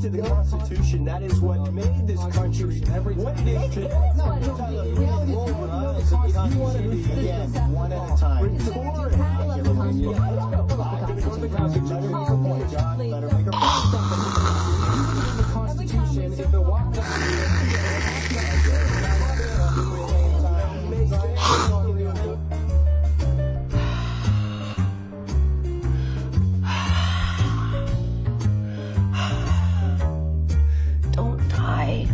to the Constitution. That is what made this country what it is today. Again, one at a time. Don't die.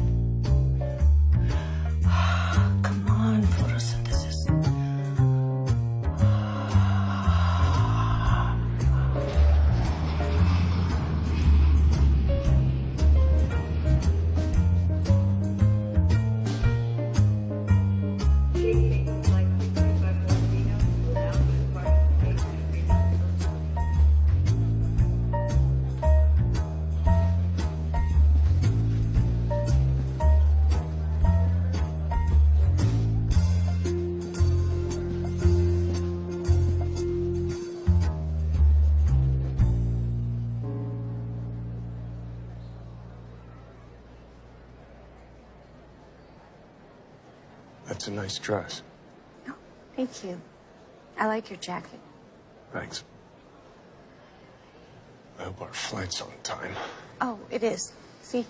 Come on, photosynthesis. That's a nice dress. Oh, thank you. I like your jacket. Thanks. I hope our flight's on time. Oh, it is. See,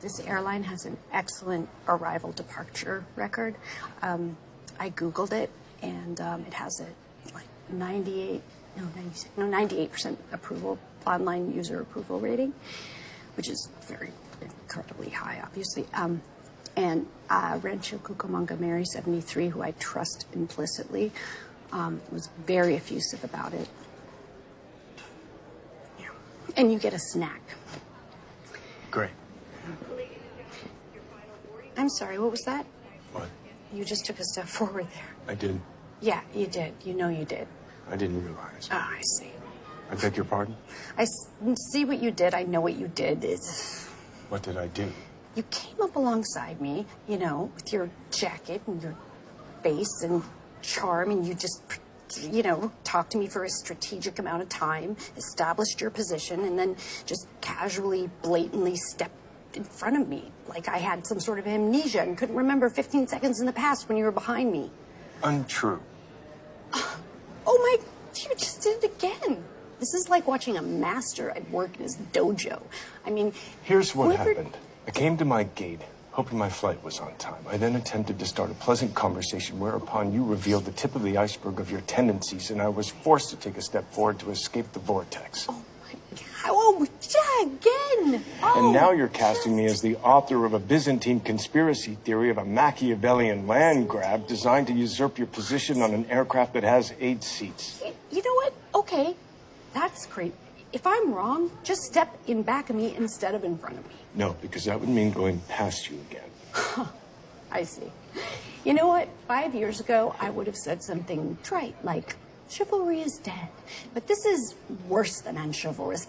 this airline has an excellent arrival departure record. I Googled it, and it has a 98% approval, online user approval rating, which is very incredibly high, obviously. And Rancho Cucamonga Mary 73, who I trust implicitly, was very effusive about it. Yeah. And you get a snack. Great. I'm sorry, what was that? What? You just took a step forward there. I did. Yeah, you did. You know you did. I didn't realize. Oh, I see. I beg your pardon? See what you did. I know what you did. What did I do? You came up alongside me, you know, with your jacket and your face and charm, and you just, you know, talked to me for a strategic amount of time, established your position, and then just casually, blatantly stepped in front of me like I had some sort of amnesia and couldn't remember 15 seconds in the past when you were behind me. Untrue. Oh my, you just did it again. This is like watching a master at work in his dojo. I mean, Here's what happened. I came to my gate, hoping my flight was on time. I then attempted to start a pleasant conversation, whereupon you revealed the tip of the iceberg of your tendencies, and I was forced to take a step forward to escape the vortex. Oh my God. Oh, yeah, again. Oh, And now you're casting me as the author of a Byzantine conspiracy theory of a Machiavellian land grab designed to usurp your position on an aircraft that has 8 seats. You know what? Okay, that's great. If I'm wrong, just step in back of me instead of in front of me. No, because that would mean going past you again. I see. You know what? 5 years ago, I would have said something trite like, chivalry is dead. But this is worse than unchivalrous.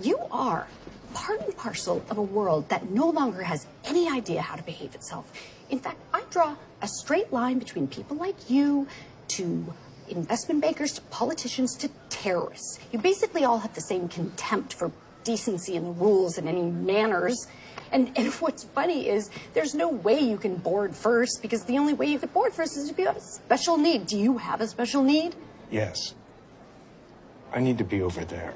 You are part and parcel of a world that no longer has any idea how to behave itself. In fact, I draw a straight line between people like you to investment bankers to politicians to terrorists. You basically all have the same contempt for decency and the rules and any manners. And what's funny is there's no way you can board first, because the only way you could board first is if you have a special need. Do you have a special need? Yes. I need to be over there.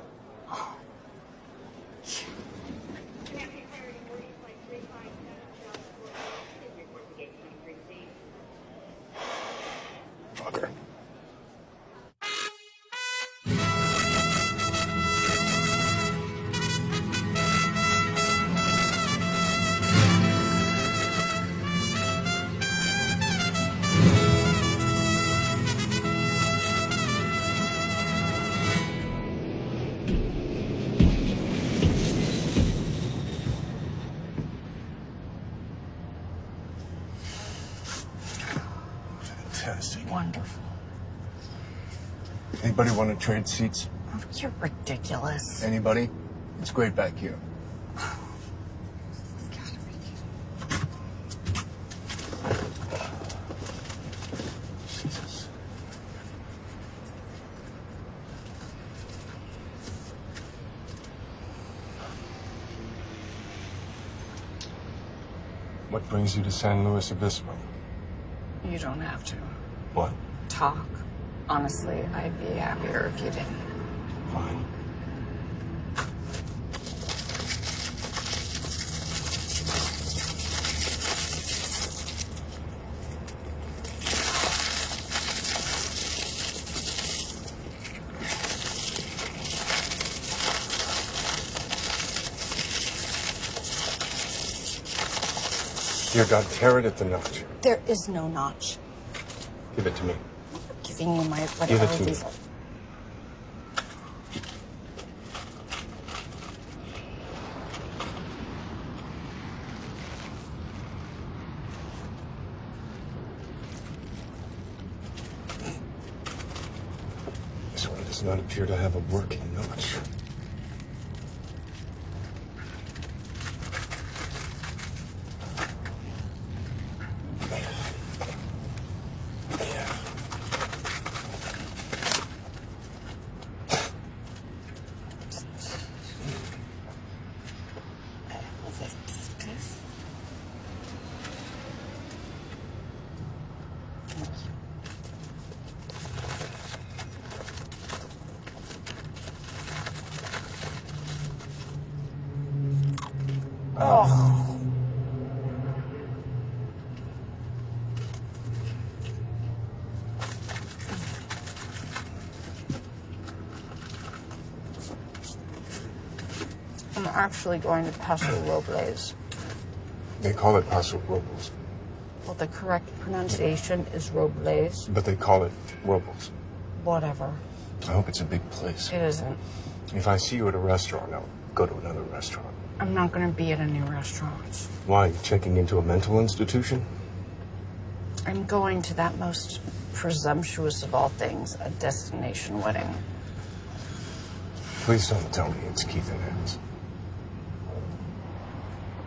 Fucker. Fantastic. Wonderful. Anybody want to trade seats? Oh, you're ridiculous. Anybody? It's great back here. Jesus. What brings you to San Luis Obispo? You don't have to What? talk. Honestly, I'd be happier if you didn't. Fine. Dear God, tear it at the notch. There is no notch. Give it to me. I'm giving you my Give it whatever to me. these are. This one does not appear to have a working notch. Oh. I'm actually going to Paso Robles. They call it Paso Robles, Well, the correct pronunciation is Robles. but they call it Robles. Whatever. I hope it's a big place. It isn't. If I see you at a restaurant, I'll go to another restaurant. I'm not going to be at a new restaurant. Why? You checking into a mental institution? I'm going to that most presumptuous of all things, a destination wedding. Please don't tell me it's Keith and Ann's.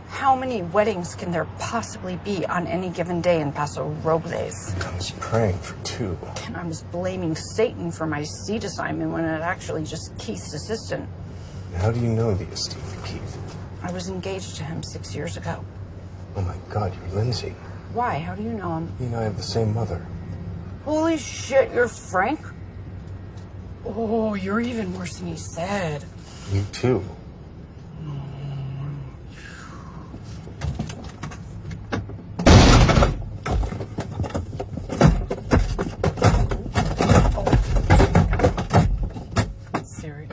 How many weddings can there possibly be on any given day in Paso Robles? I was praying for two. And I was blaming Satan for my seat assignment when it actually just Keith's assistant. How do you know the esteemed Keith? I was engaged to him 6 years ago. Oh my God, you're Lindsay. Why? How do you know him? You and I have the same mother. Holy shit, you're Frank? Oh, you're even worse than he said. You too. Serious.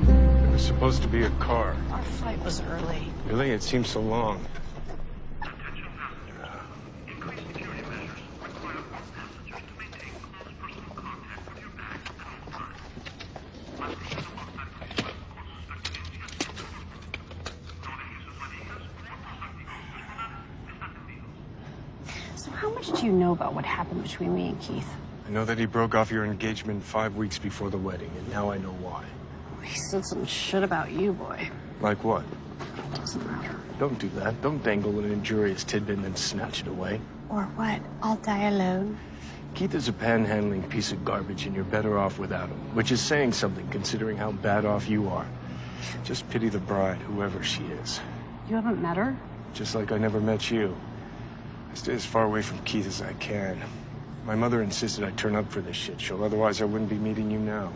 It was supposed to be a car. Our flight was early. Really? It seems so long. So how much do you know about what happened between me and Keith? I know that he broke off your engagement 5 weeks before the wedding, and now I know why. He said some shit about you, boy. Like what? Doesn't matter. Don't do that. Don't dangle an injurious tidbit and then snatch it away. Or what? I'll die alone. Keith is a panhandling piece of garbage, and you're better off without him, which is saying something considering how bad off you are. Just pity the bride, whoever she is. You haven't met her? Just like I never met you. I stay as far away from Keith as I can. My mother insisted I turn up for this shit show, otherwise I wouldn't be meeting you now.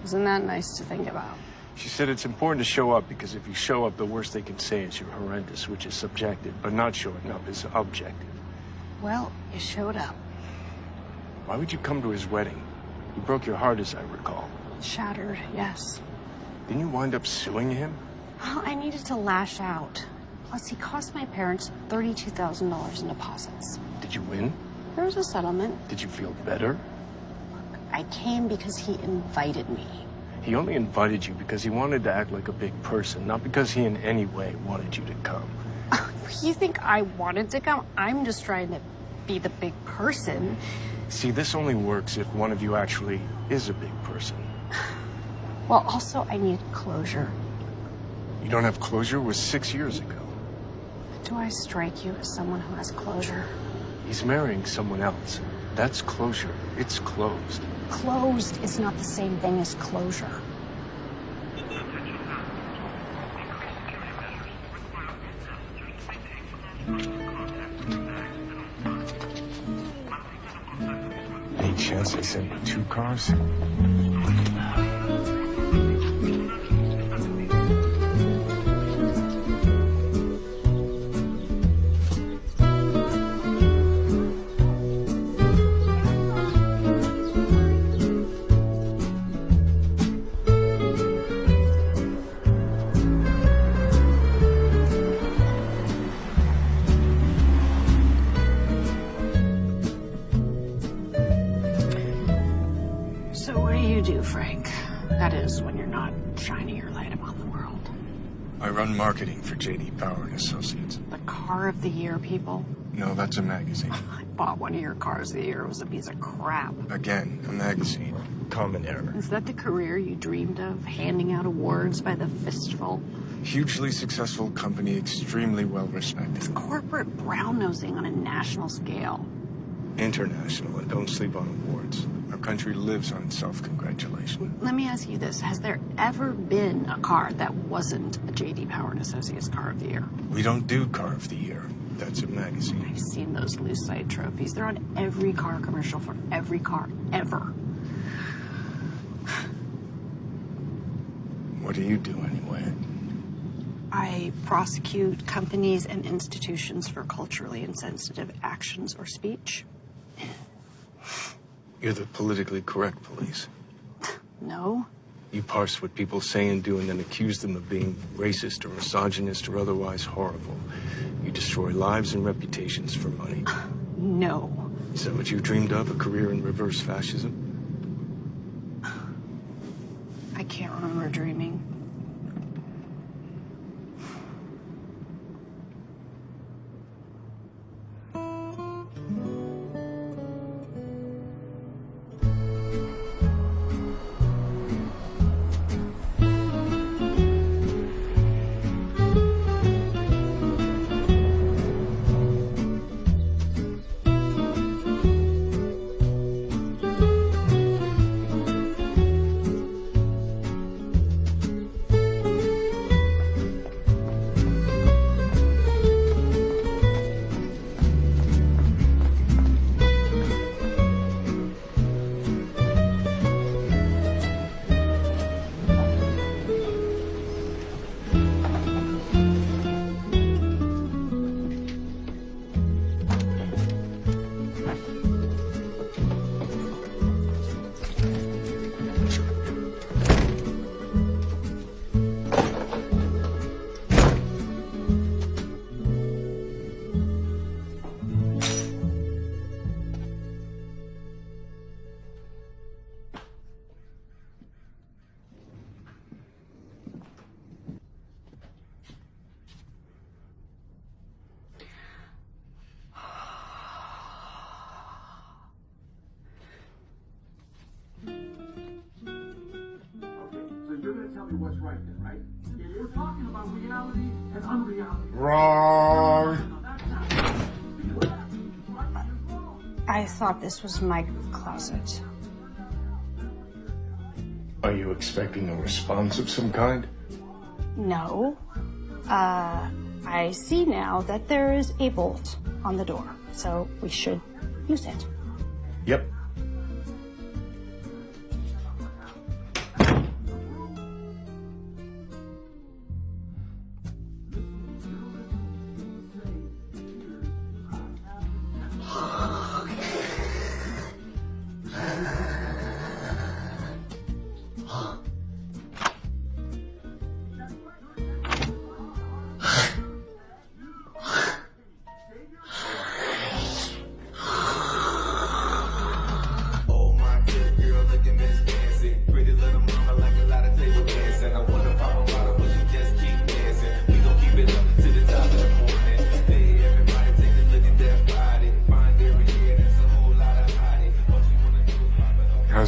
Isn't that nice to think about? She said it's important to show up because if you show up, the worst they can say is you're horrendous, which is subjective, but not showing up is objective. Well, you showed up. Why would you come to his wedding? He broke your heart, as I recall. Shattered, yes. Didn't you wind up suing him? Well, I needed to lash out. Plus, he cost my parents $32,000 in deposits. Did you win? There was a settlement. Did you feel better? I came because he invited me. He only invited you because he wanted to act like a big person, not because he in any way wanted you to come. You think I wanted to come? I'm just trying to be the big person. See, this only works if one of you actually is a big person. Well, also, I need closure. You don't have closure? It was 6 years ago. Do I strike you as someone who has closure? He's marrying someone else. That's closure. It's closed. Closed is not the same thing as closure. Any chance they sent you 2 cars? So what do you do, Frank? That is, when you're not shining your light upon the world. I run marketing for J.D. Power and Associates. The car of the year, people. No, that's a magazine. I bought one of your cars of the year. It was a piece of crap. Again, a magazine. Common error. Is that the career you dreamed of? Handing out awards by the fistful? Hugely successful company, extremely well respected. Corporate brown-nosing on a national scale. International, and don't sleep on awards. Our country lives on self-congratulation. Let me ask you this. Has there ever been a car that wasn't a J.D. Power and Associates car of the year? We don't do car of the year. That's a magazine. I've seen those Lucite trophies. They're on every car commercial for every car ever. What do you do anyway? I prosecute companies and institutions for culturally insensitive actions or speech. You're the politically correct police. No. You parse what people say and do and then accuse them of being racist or misogynist or otherwise horrible. You destroy lives and reputations for money. No. Is that what you dreamed of, a career in reverse fascism? I can't remember dreaming. What's right then, right? We're talking about reality and unreality. Wrong. I thought this was my closet. Are you expecting a response of some kind? No. I see now that there is a bolt on the door, so we should use it. Yep.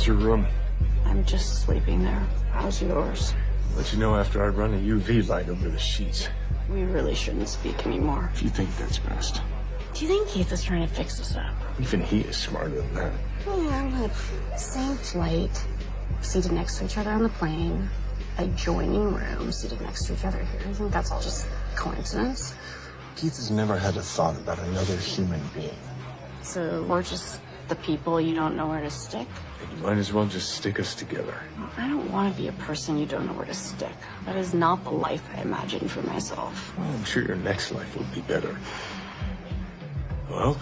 How's your room? I'm just sleeping there. How's yours? Let you know after I run a UV light over the sheets. We really shouldn't speak anymore. If you think that's best. Do you think Keith is trying to fix us up? Even he is smarter than that. Yeah, but same flight, seated next to each other on the plane, adjoining rooms, seated next to each other here. You think that's all just coincidence? Keith has never had a thought about another human being. So we're just the people you don't know where to stick? You might as well just stick us together. I don't want to be a person you don't know where to stick. That is not the life I imagined for myself. Well, I'm sure your next life will be better. Well,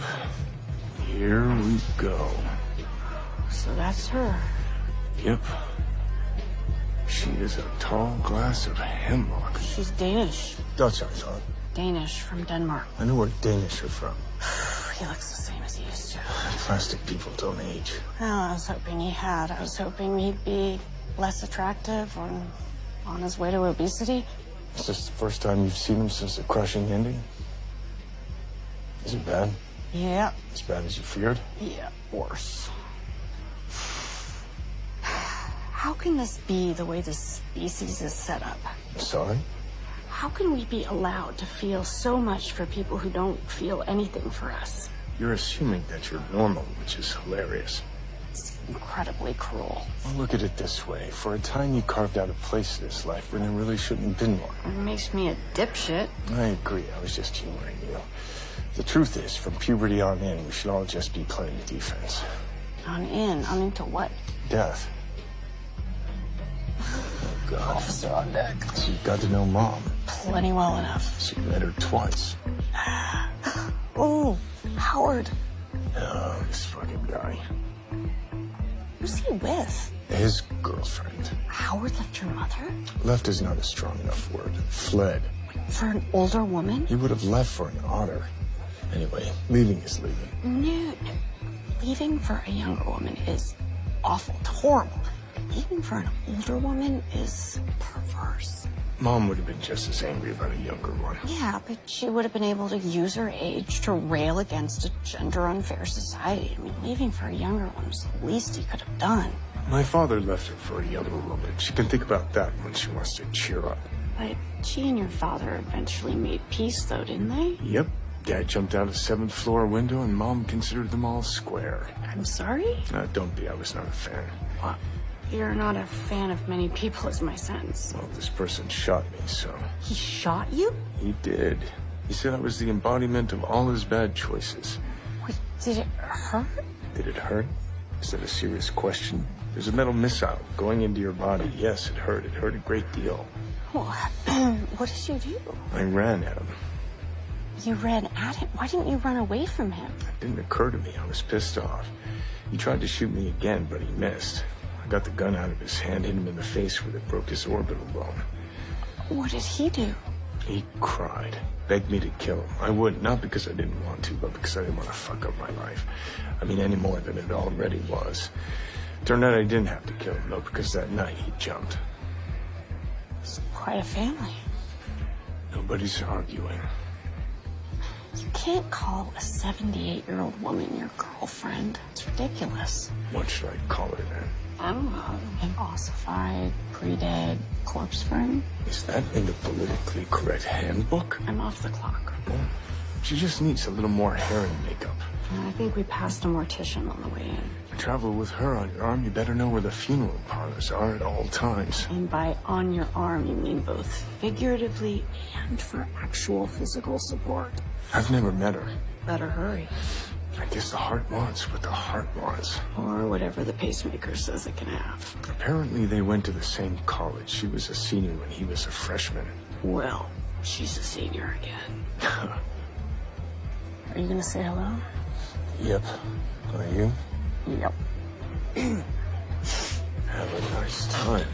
here we go. So that's her. Yep. She is a tall glass of hemlock. She's Danish. Dutch, I thought. Danish from Denmark. I know where Danish are from. He looks the same as he used to. Plastic people don't age. Well, I was hoping he had. I was hoping he'd be less attractive or on his way to obesity. Is this the first time you've seen him since the crushing ending? Is it bad? Yeah. As bad as you feared? Yeah, worse. How can this be the way this species is set up? Sorry? How can we be allowed to feel so much for people who don't feel anything for us? You're assuming that you're normal, which is hilarious. It's incredibly cruel. Well, look at it this way. For a time, you carved out a place in this life when there really shouldn't have been one. It makes me a dipshit. I agree. I was just humoring you. The truth is, from puberty on in, we should all just be playing defense. On into what? Death. Oh, God. Officer on deck. So you got to know Mom. Plenty well enough. So you met her twice. Oh, Howard. Oh, this fucking guy. Who's he with? His girlfriend. Howard left your mother? Left is not a strong enough word. Fled. For an older woman? He would have left for an otter. Anyway, leaving is leaving. No. Leaving for a younger woman is awful, horrible. Leaving for an older woman is perverse. Mom would have been just as angry about a younger one. Yeah, but she would have been able to use her age to rail against a gender-unfair society. I mean, leaving for a younger one is the least he could have done. My father left her for a younger woman. She can think about that when she wants to cheer up. But she and your father eventually made peace, though, didn't they? Yep. Dad jumped out a 7th floor window and Mom considered them all square. I'm sorry? Don't be. I was not a fan. Well, you're not a fan of many people, is my sense. Well, this person shot me, so... He shot you? He did. He said I was the embodiment of all his bad choices. Wait, did it hurt? Did it hurt? Is that a serious question? There's a metal missile going into your body. Yes, it hurt. It hurt a great deal. Well, what did you do? I ran at him. You ran at him? Why didn't you run away from him? It didn't occur to me. I was pissed off. He tried to shoot me again, but he missed. I got the gun out of his hand, hit him in the face with it, broke his orbital bone. What did he do? He cried, begged me to kill him. I would, not because I didn't want to, but because I didn't want to fuck up my life. I mean, any more than it already was. Turned out I didn't have to kill him, though, because that night he jumped. It's quite a family. Nobody's arguing. You can't call a 78-year-old woman your girlfriend. It's ridiculous. What should I call her then? I don't know. An ossified, pre-dead corpse friend? Is that in the politically correct handbook? I'm off the clock. Well, she just needs a little more hair and makeup. I think we passed a mortician on the way in. Travel with her on your arm, you better know where the funeral parlors are at all times. And by on your arm, you mean both figuratively and for actual physical support. I've never met her. Better hurry. I guess the heart wants what the heart wants. Or whatever the pacemaker says it can have. Apparently they went to the same college. She was a senior when he was a freshman. Well, she's a senior again. Are you gonna say hello? Yep. Are you? Yep. Have a nice time.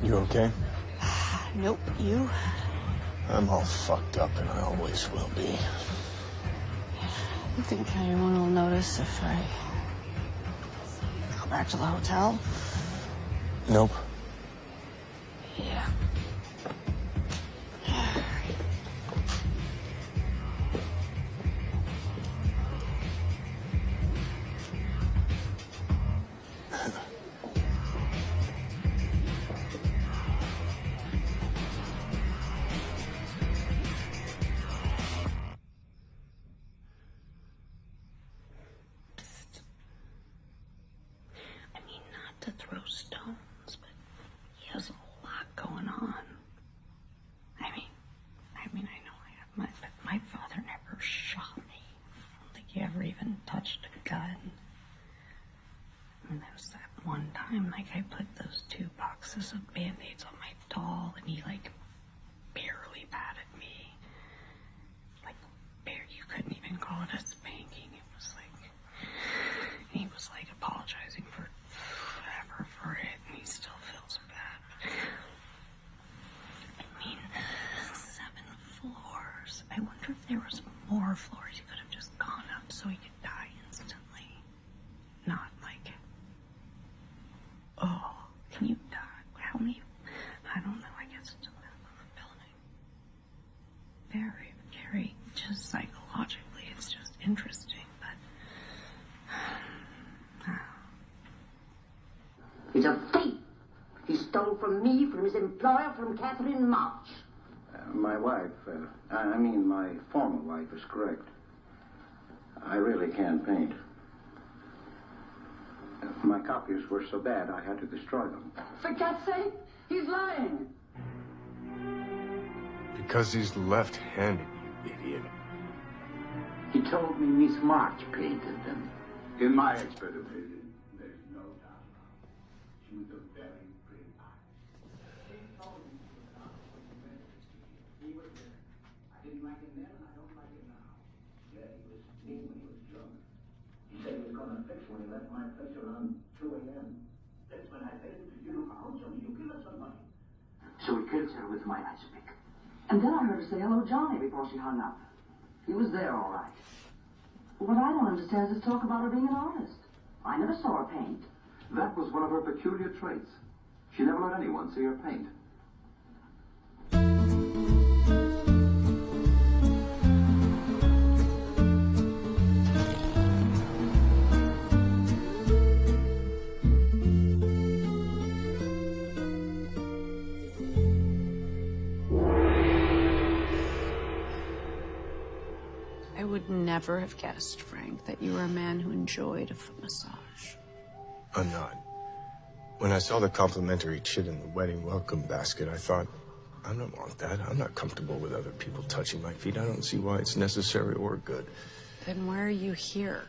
You okay? Nope, you? I'm all fucked up, and I always will be. You think anyone will notice if I go back to the hotel? Nope. Yeah. I mean, not to throw stones, but he has a lot going on. I know but my father never shot me. I don't think he ever even touched a gun. And there was that one time, I put those 2 boxes of Band-Aids on my doll, and he, barely patted me. You couldn't even call it a spanking. It was he was, apologizing for whatever for it, and he still feels bad. I mean, 7 floors. I wonder if there was more floors he could have just gone up so he could die instantly. Not oh, can you die? How many? I don't know. I guess it's a building. Very, very, just psychologically, it's just interesting, but... He's a thief. He stole from me, from his employer, from Catherine March. My wife, my former wife is correct. I really can't paint. My copies were so bad I had to destroy them. For God's sake, he's lying. Because he's left-handed, you idiot. He told me Miss March painted them. In my expert opinion, there's no doubt. She was a very pretty artist. He told me she was not he was there. I didn't like him then, and I don't like him now. Yeah, he was mean when he was drunk. He said he was going to fix when he left my place around 2 a.m. That's when I paid him to you out, so you give us some money. So he kills her with my ice pick. And then I heard her say hello, Johnny, before she hung up. He was there, all right. What I don't understand is this talk about her being an artist. I never saw her paint. That was one of her peculiar traits. She never let anyone see her paint. I would never have guessed, Frank, that you were a man who enjoyed a foot massage. I'm not. When I saw the complimentary chit in the wedding welcome basket, I thought, I don't want that. I'm not comfortable with other people touching my feet. I don't see why it's necessary or good. Then why are you here?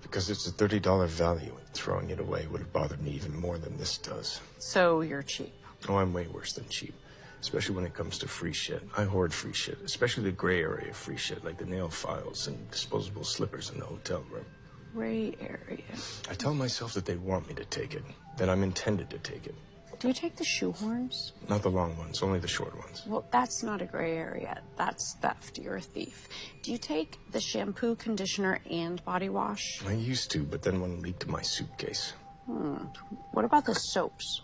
Because it's a $30 value, and throwing it away would have bothered me even more than this does. So you're cheap. Oh, I'm way worse than cheap. Especially when it comes to free shit. I hoard free shit, especially the gray area free shit, like the nail files and disposable slippers in the hotel room. Gray area. I tell myself that they want me to take it, that I'm intended to take it. Do you take the shoehorns? Not the long ones, only the short ones. Well, that's not a gray area. That's theft. You're a thief. Do you take the shampoo, conditioner, and body wash? I used to, but then one leaked in my suitcase. What about the soaps?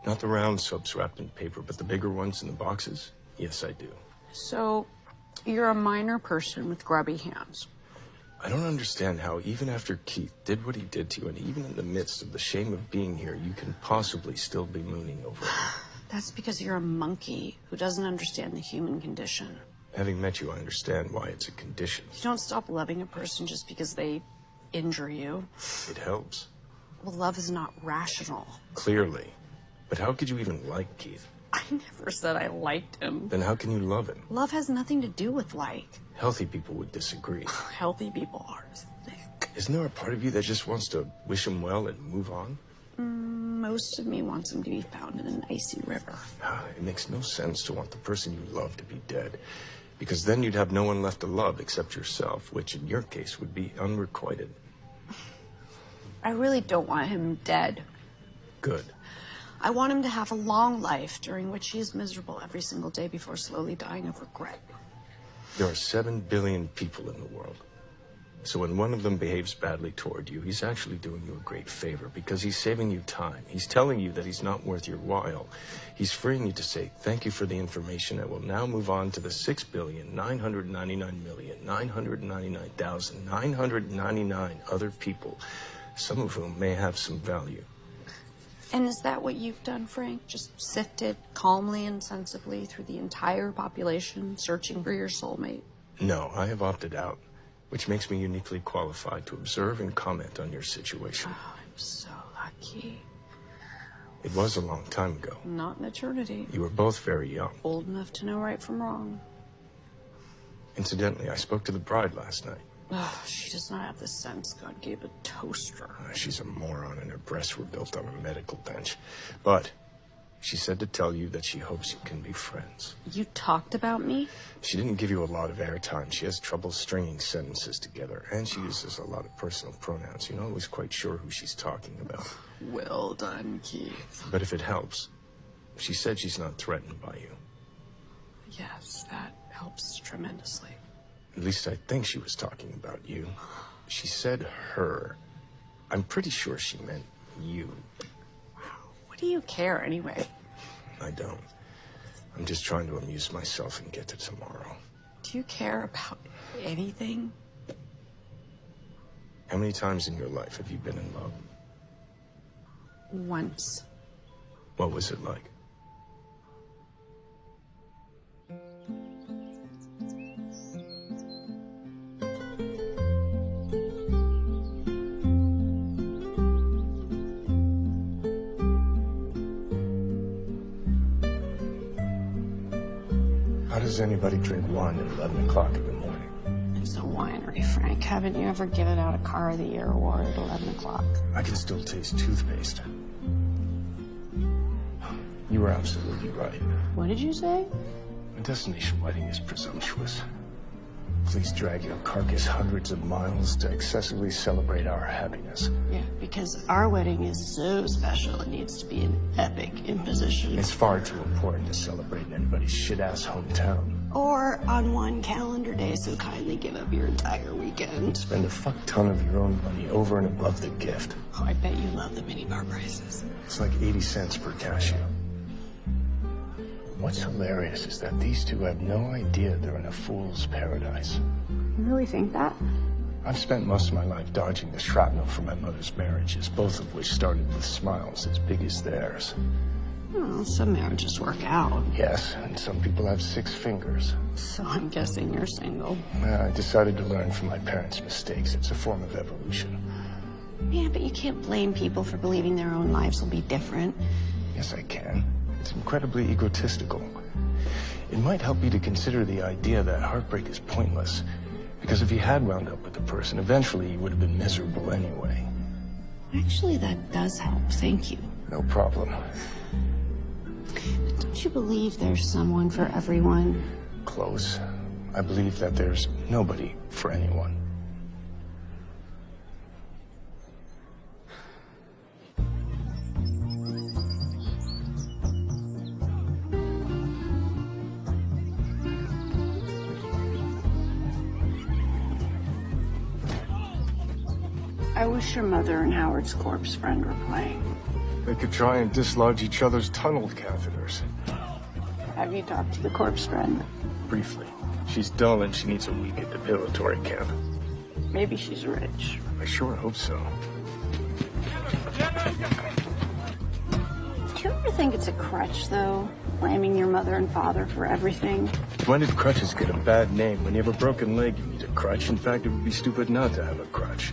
Not the round soaps wrapped in paper, but the bigger ones in the boxes? Yes, I do. So, you're a minor person with grubby hands. I don't understand how, even after Keith did what he did to you, and even in the midst of the shame of being here, you can possibly still be mooning over it. That's because you're a monkey who doesn't understand the human condition. Having met you, I understand why it's a condition. You don't stop loving a person just because they injure you. It helps. Well, love is not rational. Clearly. But how could you even like Keith? I never said I liked him. Then how can you love him? Love has nothing to do with like. Healthy people would disagree. Healthy people are thick. Isn't there a part of you that just wants to wish him well and move on? Most of me wants him to be found in an icy river. It makes no sense to want the person you love to be dead. Because then you'd have no one left to love except yourself, which in your case would be unrequited. I really don't want him dead. Good. I want him to have a long life during which he is miserable every single day before slowly dying of regret. There are 7 billion people in the world. So when one of them behaves badly toward you, he's actually doing you a great favor because he's saving you time. He's telling you that he's not worth your while. He's freeing you to say, thank you for the information. I will now move on to the 6,999,999,999 other people, some of whom may have some value. And is that what you've done, Frank? Just sifted calmly and sensibly through the entire population, searching for your soulmate? No, I have opted out, which makes me uniquely qualified to observe and comment on your situation. Oh, I'm so lucky. It was a long time ago. Not an eternity. You were both very young. Old enough to know right from wrong. Incidentally, I spoke to the bride last night. Oh, she does not have the sense God gave a toaster. She's a moron and her breasts were built on a medical bench. But she said to tell you that she hopes you can be friends. You talked about me? She didn't give you a lot of airtime. She has trouble stringing sentences together, and she uses a lot of personal pronouns. You're not always quite sure who she's talking about. Well done, Keith. But if it helps, she said she's not threatened by you. Yes, that helps tremendously. At least I think she was talking about you. She said her. I'm pretty sure she meant you. What do you care anyway? I don't. I'm just trying to amuse myself and get to tomorrow. Do you care about anything? How many times in your life have you been in love? Once. What was it like? How does anybody drink wine at 11 o'clock in the morning? It's a winery, Frank. Haven't you ever given out a Car of the Year award at 11 o'clock? I can still taste toothpaste. You were absolutely right. What did you say? A destination wedding is presumptuous. Please drag your carcass hundreds of miles to excessively celebrate our happiness. Yeah, because our wedding is so special, it needs to be an epic imposition. It's far too important to celebrate in anybody's shit-ass hometown. Or on one calendar day, so kindly give up your entire weekend. Spend a fuck ton of your own money over and above the gift. Oh, I bet you love the minibar prices. It's like 80 cents per cashew. What's hilarious is that these two have no idea they're in a fool's paradise. You really think that? I've spent most of my life dodging the shrapnel from my mother's marriages, both of which started with smiles as big as theirs. Well, some marriages work out. Yes, and some people have 6 fingers. So I'm guessing you're single. I decided to learn from my parents' mistakes. It's a form of evolution. Yeah, but you can't blame people for believing their own lives will be different. Yes, I can. It's incredibly egotistical. It might help you to consider the idea that heartbreak is pointless. Because if you had wound up with the person, eventually you would have been miserable anyway. Actually, that does help. Thank you. No problem. Don't you believe there's someone for everyone? Close. I believe that there's nobody for anyone. I wish your mother and Howard's corpse friend were playing. They could try and dislodge each other's tunnel catheters. Have you talked to the corpse friend? Briefly. She's dull and she needs a week at depilatory camp. Maybe she's rich. I sure hope so. Do you ever think it's a crutch, though? Blaming your mother and father for everything? When did crutches get a bad name? When you have a broken leg, you need a crutch. In fact, it would be stupid not to have a crutch.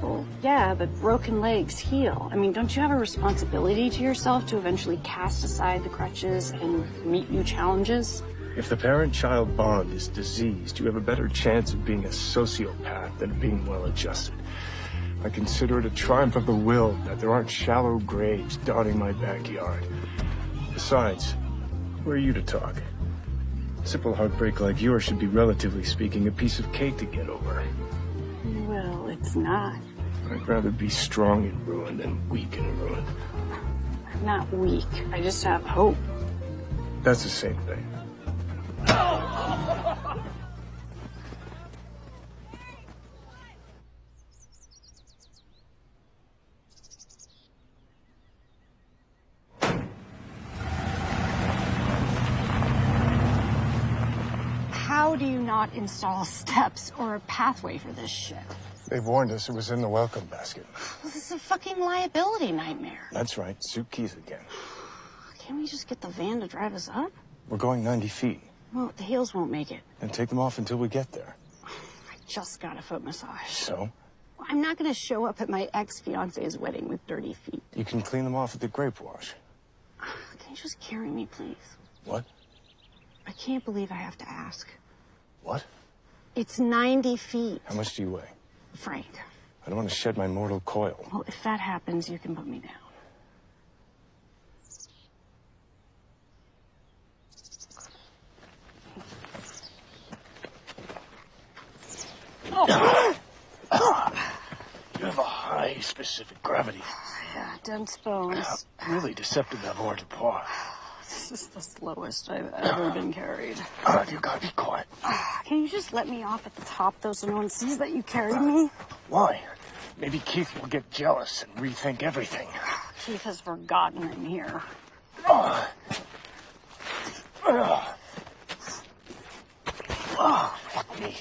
Well, yeah, but broken legs heal. I mean, don't you have a responsibility to yourself to eventually cast aside the crutches and meet new challenges? If the parent-child bond is diseased, you have a better chance of being a sociopath than of being well-adjusted. I consider it a triumph of the will that there aren't shallow graves dotting my backyard. Besides, who are you to talk? Simple heartbreak like yours should be, relatively speaking, a piece of cake to get over. Well, it's not. I'd rather be strong and ruined than weak and ruined. I'm not weak. I just have hope. That's the same thing. How do you not install steps or a pathway for this shit? They've warned us it was in the welcome basket. Well, this is a fucking liability nightmare. That's right. Suit keys again. Can't we just get the van to drive us up? We're going 90 feet. Well, the heels won't make it. And take them off until we get there. I just got a foot massage. So? Well, I'm not going to show up at my ex-fiance's wedding with dirty feet. You can clean them off at the grape wash. Can you just carry me, please? What? I can't believe I have to ask. What? It's 90 feet. How much do you weigh? Frank. I don't want to shed my mortal coil. Well, if that happens, you can put me down. You have a high specific gravity. Yeah, dense bones. Really deceptive avoirdupois. This is the slowest I've ever been carried. You gotta be quiet. Can you just let me off at the top, though, so no one sees that you carried me? Why? Maybe Keith will get jealous and rethink everything. Keith has forgotten I'm here. Fuck me.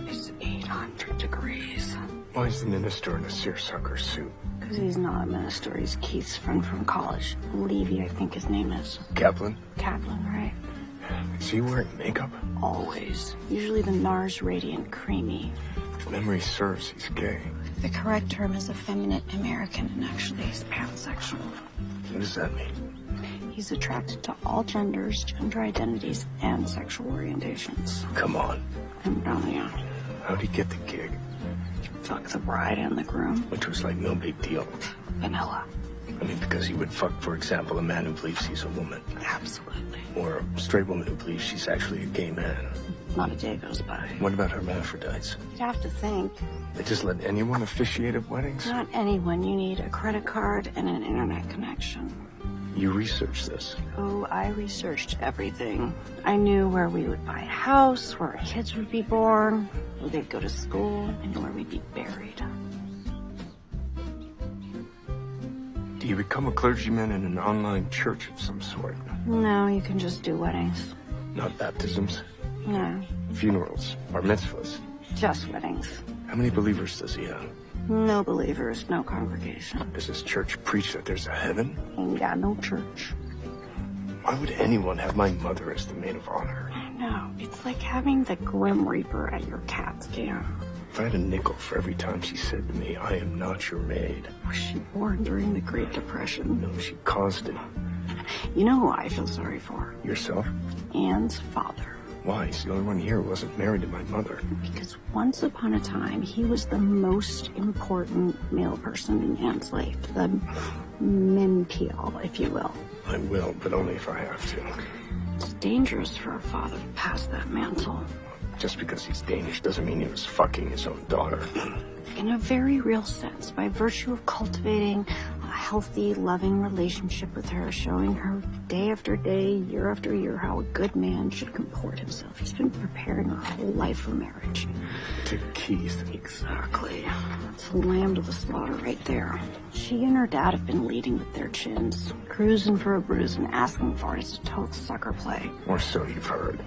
It's 800 degrees. Why is the minister in a seersucker suit? Because he's not a minister. He's Keith's friend from college. Levy, I think his name is. Kaplan? Kaplan, right? Is he wearing makeup? Always. Usually the NARS radiant creamy. If memory serves, he's gay. The correct term is effeminate American, and actually he's pansexual. What does that mean? He's attracted to all genders, gender identities, and sexual orientations. Come on. I'm telling you. How'd he get the gig? Fuck the bride and the groom. Which was like no big deal. Vanilla. I mean, because he would fuck, for example, a man who believes he's a woman. Absolutely. Or a straight woman who believes she's actually a gay man. Not a day goes by. What about hermaphrodites? You'd have to think. They just let anyone officiate at weddings? Not anyone. You need a credit card and an internet connection. You researched this. Oh, I researched everything. I knew where we would buy a house, where our kids would be born, where they'd go to school, and where we'd be buried. Do you become a clergyman in an online church of some sort? No, you can just do weddings. Not baptisms? No, Funerals? Bar mitzvahs? just weddings. How many believers does he have? No believers, no congregation. Does his church preach that there's a heaven? Ain't got no church. Why would anyone have my mother as the maid of honor? No, it's like having the Grim Reaper at your CAT scan. If I had a nickel for every time she said to me, I am not your maid. Was she born during the Great Depression? No, she caused it. You know who I feel sorry for? Yourself? Anne's father. Why? He's the only one here who wasn't married to my mother. Because once upon a time, he was the most important male person in Anne's life. The Minpiel, if you will. I will, but only if I have to. It's dangerous for a father to pass that mantle. Just because he's Danish doesn't mean he was fucking his own daughter. In a very real sense, by virtue of cultivating a healthy, loving relationship with her, showing her day after day, year after year, how a good man should comport himself. He's been preparing her whole life for marriage. To Keith. Exactly. That's the lamb to the slaughter right there. She and her dad have been leading with their chins, cruising for a bruise and asking for it as a total sucker play. Or so you've heard.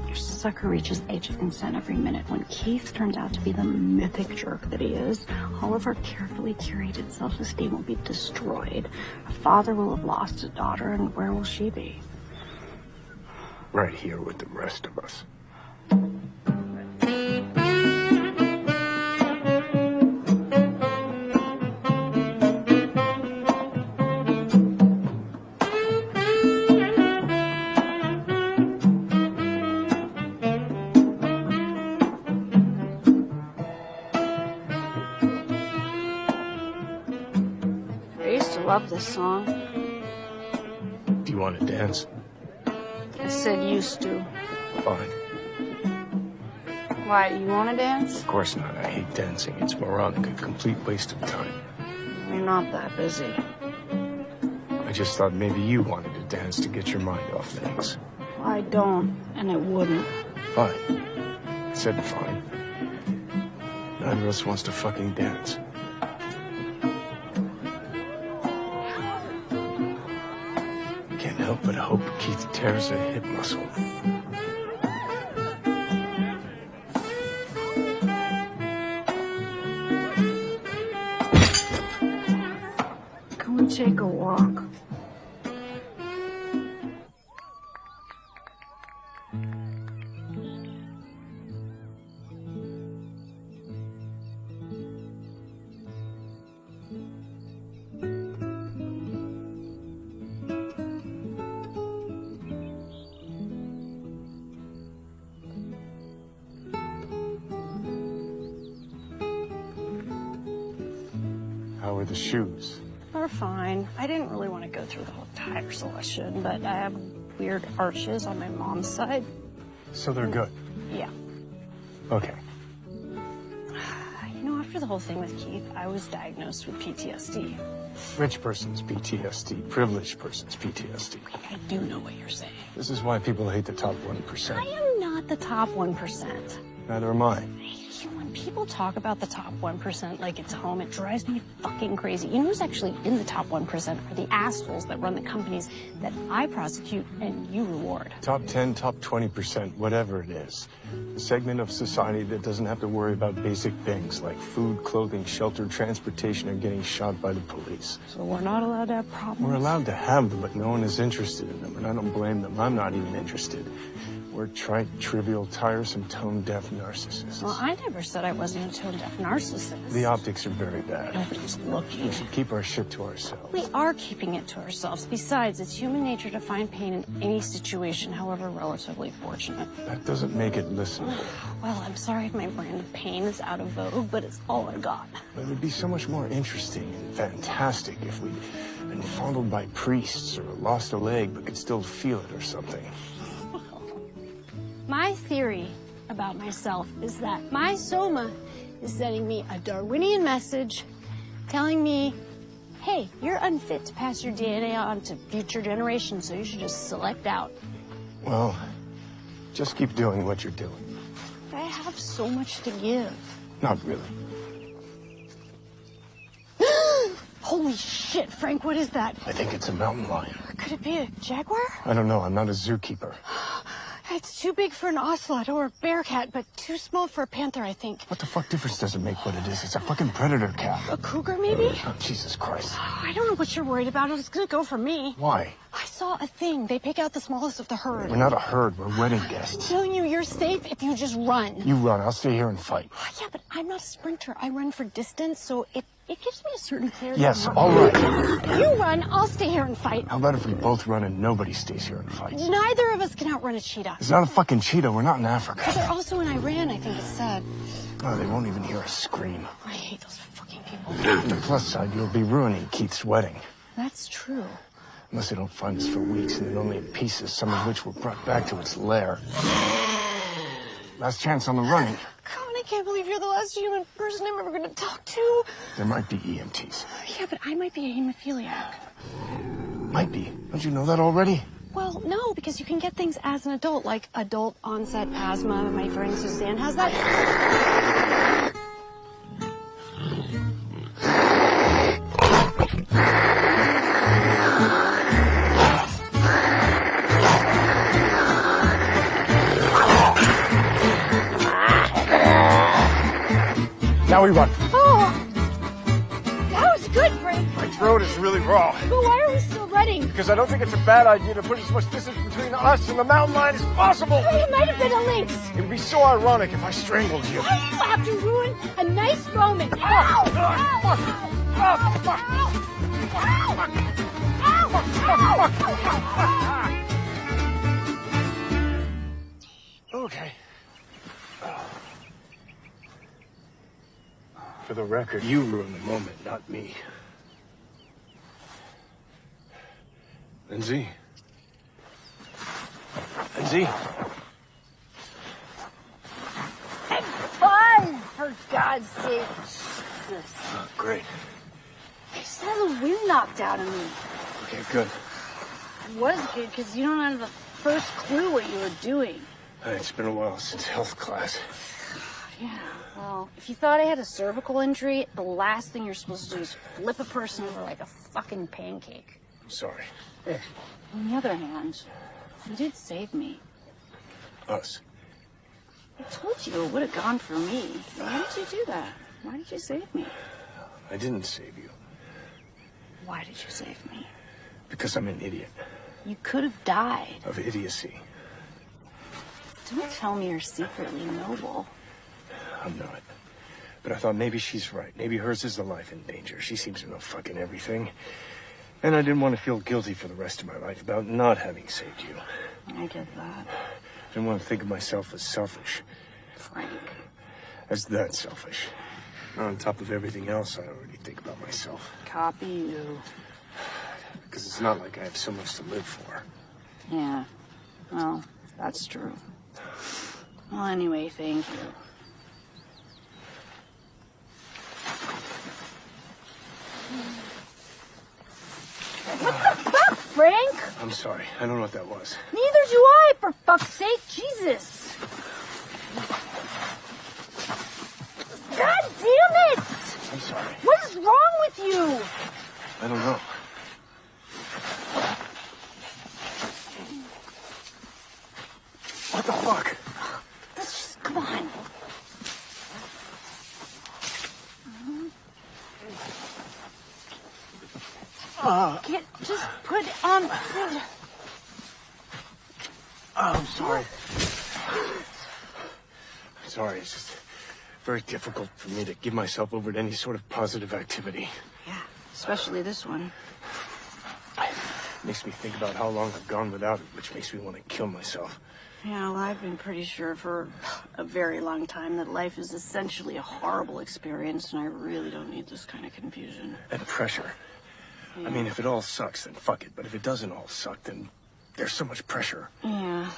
Your sucker reaches age of consent every minute. When Keith turns out to be the mythic jerk that he is, all of her carefully curated self-esteem will be destroyed. A father will have lost a daughter, and where will she be? Right here with the rest of us. Love this song. Do you want to dance? I said used to. Fine. Why, you want to dance? Of course not. I hate dancing. It's moronic, a complete waste of time. You're not that busy. I just thought maybe you wanted to dance to get your mind off things. I don't, and it wouldn't. Fine. I said fine. Neither of us wants to fucking dance. Can't help but hope Keith tears a hip muscle. Can we take a walk? How are the shoes? They're fine. I didn't really want to go through the whole tire selection, but I have weird arches on my mom's side. So they're good? Yeah. Okay. You know, after the whole thing with Keith, I was diagnosed with PTSD. Rich person's PTSD, privileged person's PTSD. I do know what you're saying. This is why people hate the top 1%. I am not the top 1%. Neither am I. When people talk about the top 1% like it's home, it drives me fucking crazy. You know who's actually in the top 1% are the assholes that run the companies that I prosecute and you reward. Top 10, top 20%, whatever it is. The segment of society that doesn't have to worry about basic things like food, clothing, shelter, transportation, or getting shot by the police. So we're not allowed to have problems? We're allowed to have them, but no one is interested in them, and I don't blame them. I'm not even interested. We're trite, trivial, tiresome, tone-deaf narcissists. Well, I never said I wasn't a tone-deaf narcissist. The optics are very bad. Nobody's looking. We should keep our shit to ourselves. We are keeping it to ourselves. Besides, it's human nature to find pain in any situation, however relatively fortunate. That doesn't make it listenable. Well, I'm sorry if my brand of pain is out of vogue, but it's all I got. It would be so much more interesting and fantastic if we'd been fondled by priests or lost a leg but could still feel it or something. My theory about myself is that my soma is sending me a Darwinian message telling me, hey, you're unfit to pass your DNA on to future generations, so you should just select out. Well, just keep doing what you're doing. I have so much to give. Not really. Holy shit, Frank, what is that? I think it's a mountain lion. Could it be a jaguar? I don't know. I'm not a zookeeper. It's too big for an ocelot or a bear cat, but too small for a panther, I think. What the fuck difference does it make what it is? It's a fucking predator cat. A cougar, maybe? Oh, Jesus Christ. I don't know what you're worried about. It's gonna go for me. Why? I saw a thing. They pick out the smallest of the herd. We're not a herd. We're wedding I'm guests. telling you, you're safe if you just run. You run. I'll stay here and fight. Yeah, but I'm not a sprinter. I run for distance, so it gives me a certain clarity. Yes, all right. You run, I'll stay here and fight. How about if we both run and nobody stays here and fights? Neither of us can outrun a cheetah. It's not a fucking cheetah. We're not in Africa. But they're also in Iran, I think it said. Oh, they won't even hear us scream. I hate those fucking people. On the plus side, you'll be ruining Keith's wedding. That's true. Unless they don't find us for weeks and then only in pieces, some of which were brought back to its lair. Last chance on the running. God, I can't believe you're the last human person I'm ever going to talk to. There might be EMTs. Yeah, but I might be a hemophiliac. Might be. Don't you know that already? Well, no, because you can get things as an adult, like adult onset asthma. My friend Suzanne has that. Now we run. Oh, that was good, Frank. My throat is really raw. But why are we still running? Because I don't think it's a bad idea to put as much distance between us and the mountain lion as possible. It might have been a lynx. It would be so ironic if I strangled you. Why do you have to ruin a nice moment? Ow! Okay. For the record, you ruined the moment, not me. Lindsay? Lindsay? for God's sake. Jesus. Oh, great. I just had the wind knocked out of me. Okay, good. It was good because you don't have the first clue what you were doing. It's been a while since health class. Yeah, well, if you thought I had a cervical injury, the last thing you're supposed to do is flip a person over like a fucking pancake. I'm sorry. On the other hand, you did save me. Us. I told you it would have gone for me. Why did you do that? Why did you save me? I didn't save you. Why did you save me? Because I'm an idiot. You could have died. Of idiocy. Don't tell me you're secretly noble. I'm not. But I thought maybe she's right. Maybe hers is the life in danger. She seems to know fucking everything. And I didn't want to feel guilty for the rest of my life about not having saved you. I get that. I didn't want to think of myself as selfish. Frank. As that selfish. On top of everything else, I already think about myself. Copy you. Because it's not like I have so much to live for. Yeah. Well, that's true. Well, anyway, thank you. What the fuck, Frank? I'm sorry. I don't know what that was. Neither do I, for fuck's sake. Jesus. God damn it! I'm sorry. What is wrong with you? I don't know. What the fuck? Let's just, come on. Can't just put on food. Oh, I'm sorry. I'm sorry. It's just very difficult for me to give myself over to any sort of positive activity. Yeah, especially this one. It makes me think about how long I've gone without it, which makes me want to kill myself. Yeah, well, I've been pretty sure for a very long time that life is essentially a horrible experience, and I really don't need this kind of confusion. And pressure. Yeah. I mean, if it all sucks, then fuck it. But if it doesn't all suck, then there's so much pressure. Yeah.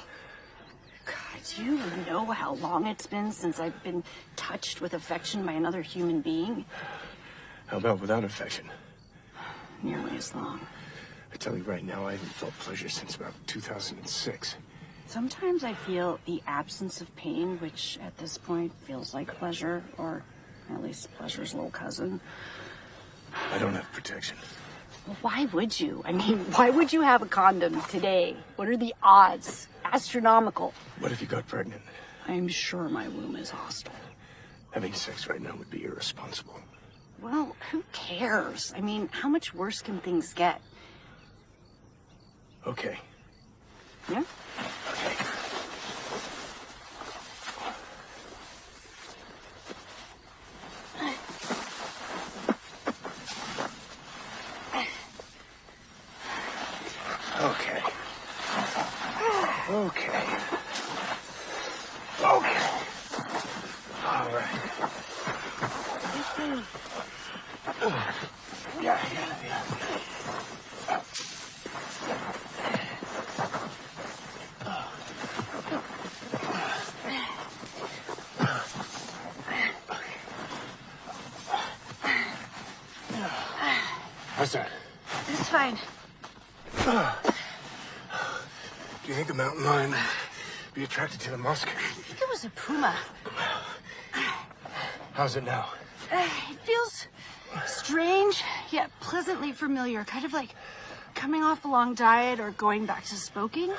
God, do you know how long it's been since I've been touched with affection by another human being? How about without affection? Nearly as long. I tell you right now, I haven't felt pleasure since about 2006. Sometimes I feel the absence of pain, which at this point feels like pleasure, or at least pleasure's little cousin. I don't have protection. Well, why would you? I mean, why would you have a condom today? What are the odds? Astronomical. What if you got pregnant? I'm sure my womb is hostile. Having sex right now would be irresponsible. Well, who cares? I mean, how much worse can things get? Okay. Yeah? Okay. Okay. Okay. Okay. All right. Yeah. How's that? It's fine. Do you think a mountain lion would be attracted to the musk? I think it was a puma. How's it now? It feels strange, yet pleasantly familiar. Kind of like coming off a long diet or going back to smoking.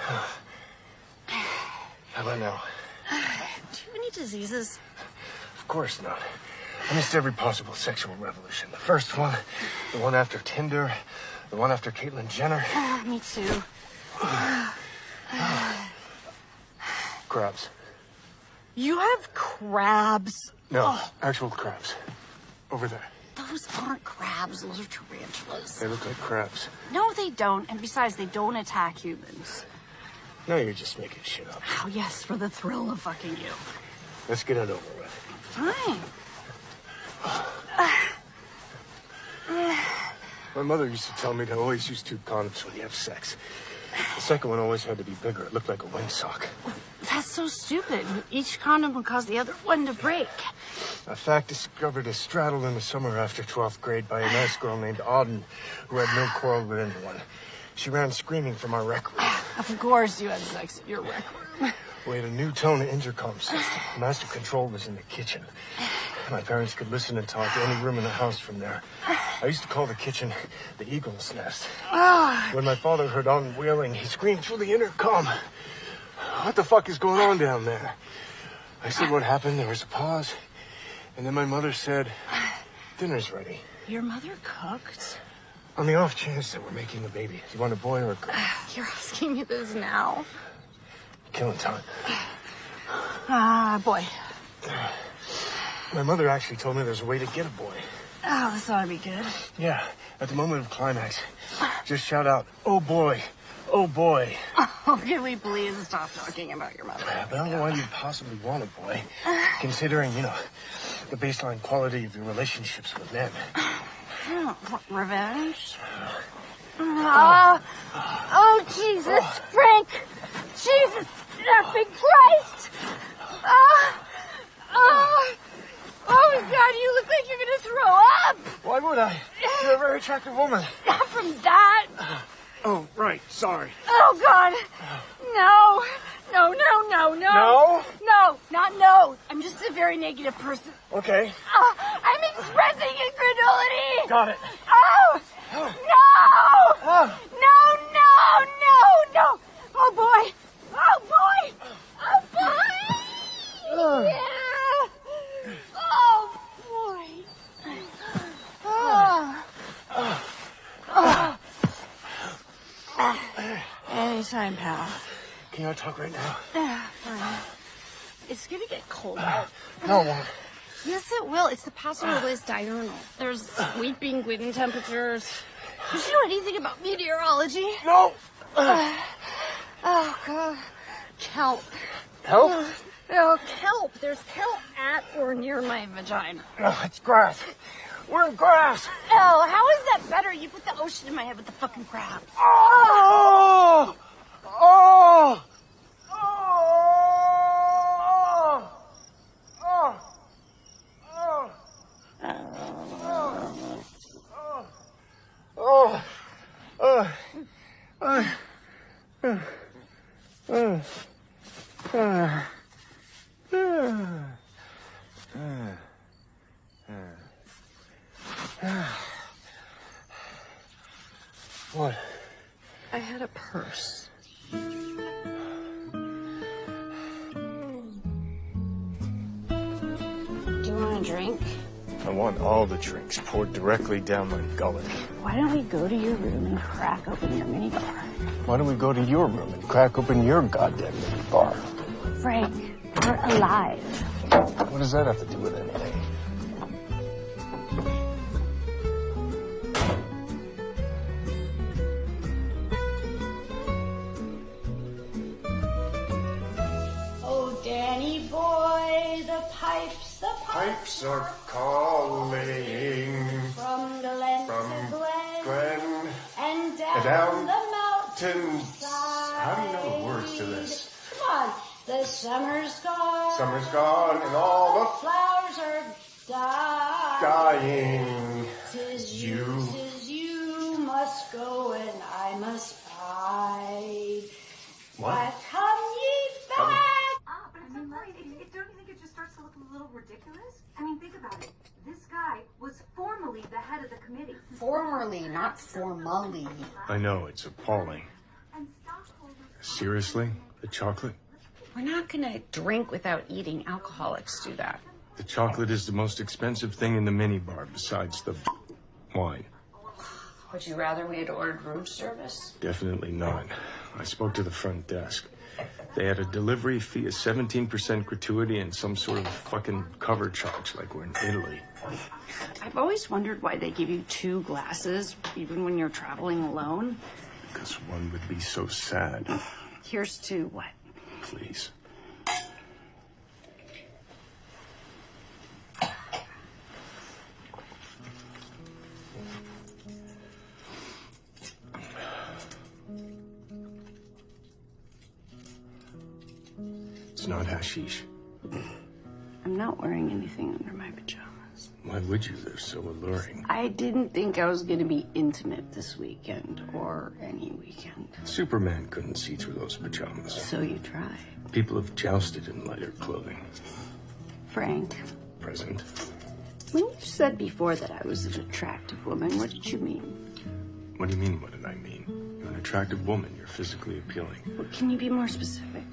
How about now? Do you have any diseases? Of course not. I missed every possible sexual revolution. The first one, the one after Tinder, the one after Caitlyn Jenner. Me too. Crabs. You have crabs? No, actual crabs. Over there. Those aren't crabs. Those are tarantulas. They look like crabs. No, they don't. And besides, they don't attack humans. No, you're just making shit up. Oh, yes, for the thrill of fucking you. Let's get it over with. Fine. My mother used to tell me to always use 2 condoms when you have sex. The second one always had to be bigger. It looked like a windsock. That's so stupid. Each condom would cause the other one to break. A fact discovered a straddle in the summer after 12th grade by a nice girl named Auden, who had no quarrel with anyone. She ran screaming from our rec room. Of course you had sex in your rec room. We had a new tone intercom system. Master control was in the kitchen. My parents could listen and talk to any room in the house from there. I used to call the kitchen the eagle's nest. When my father heard Auden wailing, he screamed through the intercom. What the fuck is going on down there? I said what happened. There was a pause. And then my mother said, dinner's ready. Your mother cooked? On the off chance that we're making a baby. Do you want a boy or a girl? You're asking me this now? Killing time. Boy. My mother actually told me there's a way to get a boy. Oh, this ought to be good. Yeah, at the moment of climax, just shout out, oh boy, oh boy. Oh, can we please stop talking about your mother? But I don't know why you'd possibly want a boy, considering, the baseline quality of your relationships with men. Revenge? Oh, Jesus, Frank! Jesus, effing Christ! Oh, God, you look like you're gonna throw up! Why would I? You're a very attractive woman. Not from that! Oh, right, sorry. Oh, God! No! No, no, no, no! No? No, not no! I'm just a very negative person. Okay. I'm expressing incredulity! Got it. Oh! No! No, no, no, no! Oh, boy! Oh, boy! Oh, boy! Yeah! Oh, boy! Anytime, pal. Can I talk right now? Fine. It's gonna get cold out. No, it won't. Yes, it will. It's the pastoralist diurnal. There's weeping wind temperatures. Did you know anything about meteorology? No! Oh, God. Kelp. Help? Oh, kelp. There's kelp at or near my vagina. No, it's grass. We're in grass. Oh, how is that better? You put the ocean in my head with the fucking crabs. Oh! Oh! Oh! Oh! Oh! What? I had a purse. Do you want a drink? I want all the drinks poured directly down my gullet. Why don't we go to your room and crack open your minibar? Why don't we go to your room and crack open your goddamn bar? Frank, we're alive. What does that have to do with anything? Oh, Danny boy, the pipes are calling from Glen from to Glen, Glen and down the mountain. mountains. How do you know the words to this? Come on, the summer's gone. Summer's gone and all the Flowers are dying. Tis You. you must go and I must bide. What? Why come ye back? But at some point, don't you think it just starts to look a little ridiculous? I mean, think about it. This guy was formerly the head of the committee. Formerly, not formally. I know, it's appalling. And stockholders... Seriously? The chocolate? We're not gonna drink without eating. Alcoholics do that. The chocolate is the most expensive thing in the minibar besides the wine. Would you rather we had ordered room service? Definitely not. I spoke to the front desk. They had a delivery fee of 17% gratuity and some sort of fucking cover charge like we're in Italy. I've always wondered why they give you 2 glasses, even when you're traveling alone. Because one would be so sad. Here's to what? Please. It's not hashish. I'm not wearing anything under my pajamas. Why would you? They're so alluring. I didn't think I was going to be intimate this weekend or any weekend. Superman couldn't see through those pajamas. So you tried. People have jousted in lighter clothing. Frank, Present. when you said before that I was an attractive woman, what did you mean? What do you mean, what did I mean? You're an attractive woman. You're physically appealing. Well, can you be more specific?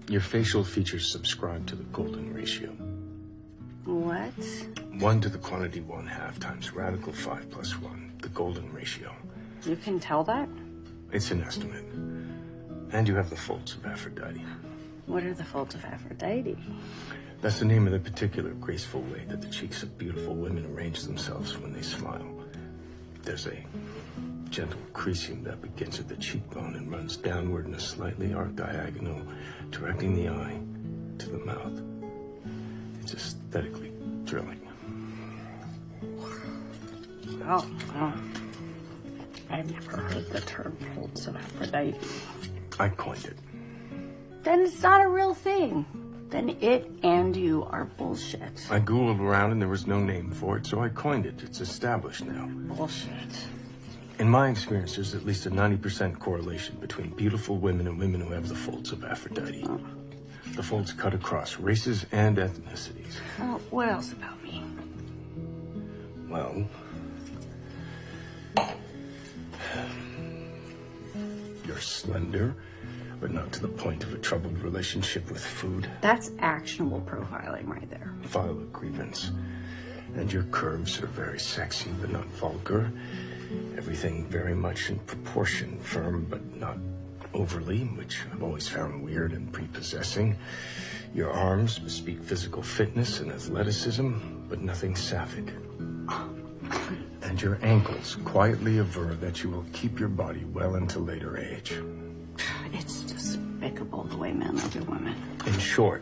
Your facial features subscribe to the golden ratio. What? 1 to the quantity 1/2 times radical 5 plus 1. The golden ratio. You can tell that? It's an estimate. And you have the folds of Aphrodite. What are the folds of Aphrodite? That's the name of the particular graceful way that the cheeks of beautiful women arrange themselves when they smile. There's a gentle creasing that begins at the cheekbone and runs downward in a slightly arced diagonal, directing the eye to the mouth. It's aesthetically thrilling. Oh, I've never heard the term folds of Aphrodite. I coined it. Then it's not a real thing. Then it and you are bullshit. I Googled around and there was no name for it, so I coined it. It's established now. Bullshit. In my experience, there's at least a 90% correlation between beautiful women and women who have the folds of Aphrodite. Oh. The folds cut across races and ethnicities. Oh, what else about me? Well, you're slender, but not to the point of a troubled relationship with food. That's actionable profiling right there. File a grievance. And your curves are very sexy, but not vulgar. Everything very much in proportion, firm, but not overly, which I've always found weird and prepossessing. Your arms bespeak physical fitness and athleticism, but nothing sapphic. And your ankles quietly aver that you will keep your body well into later age. It's despicable the way men look at women. In short,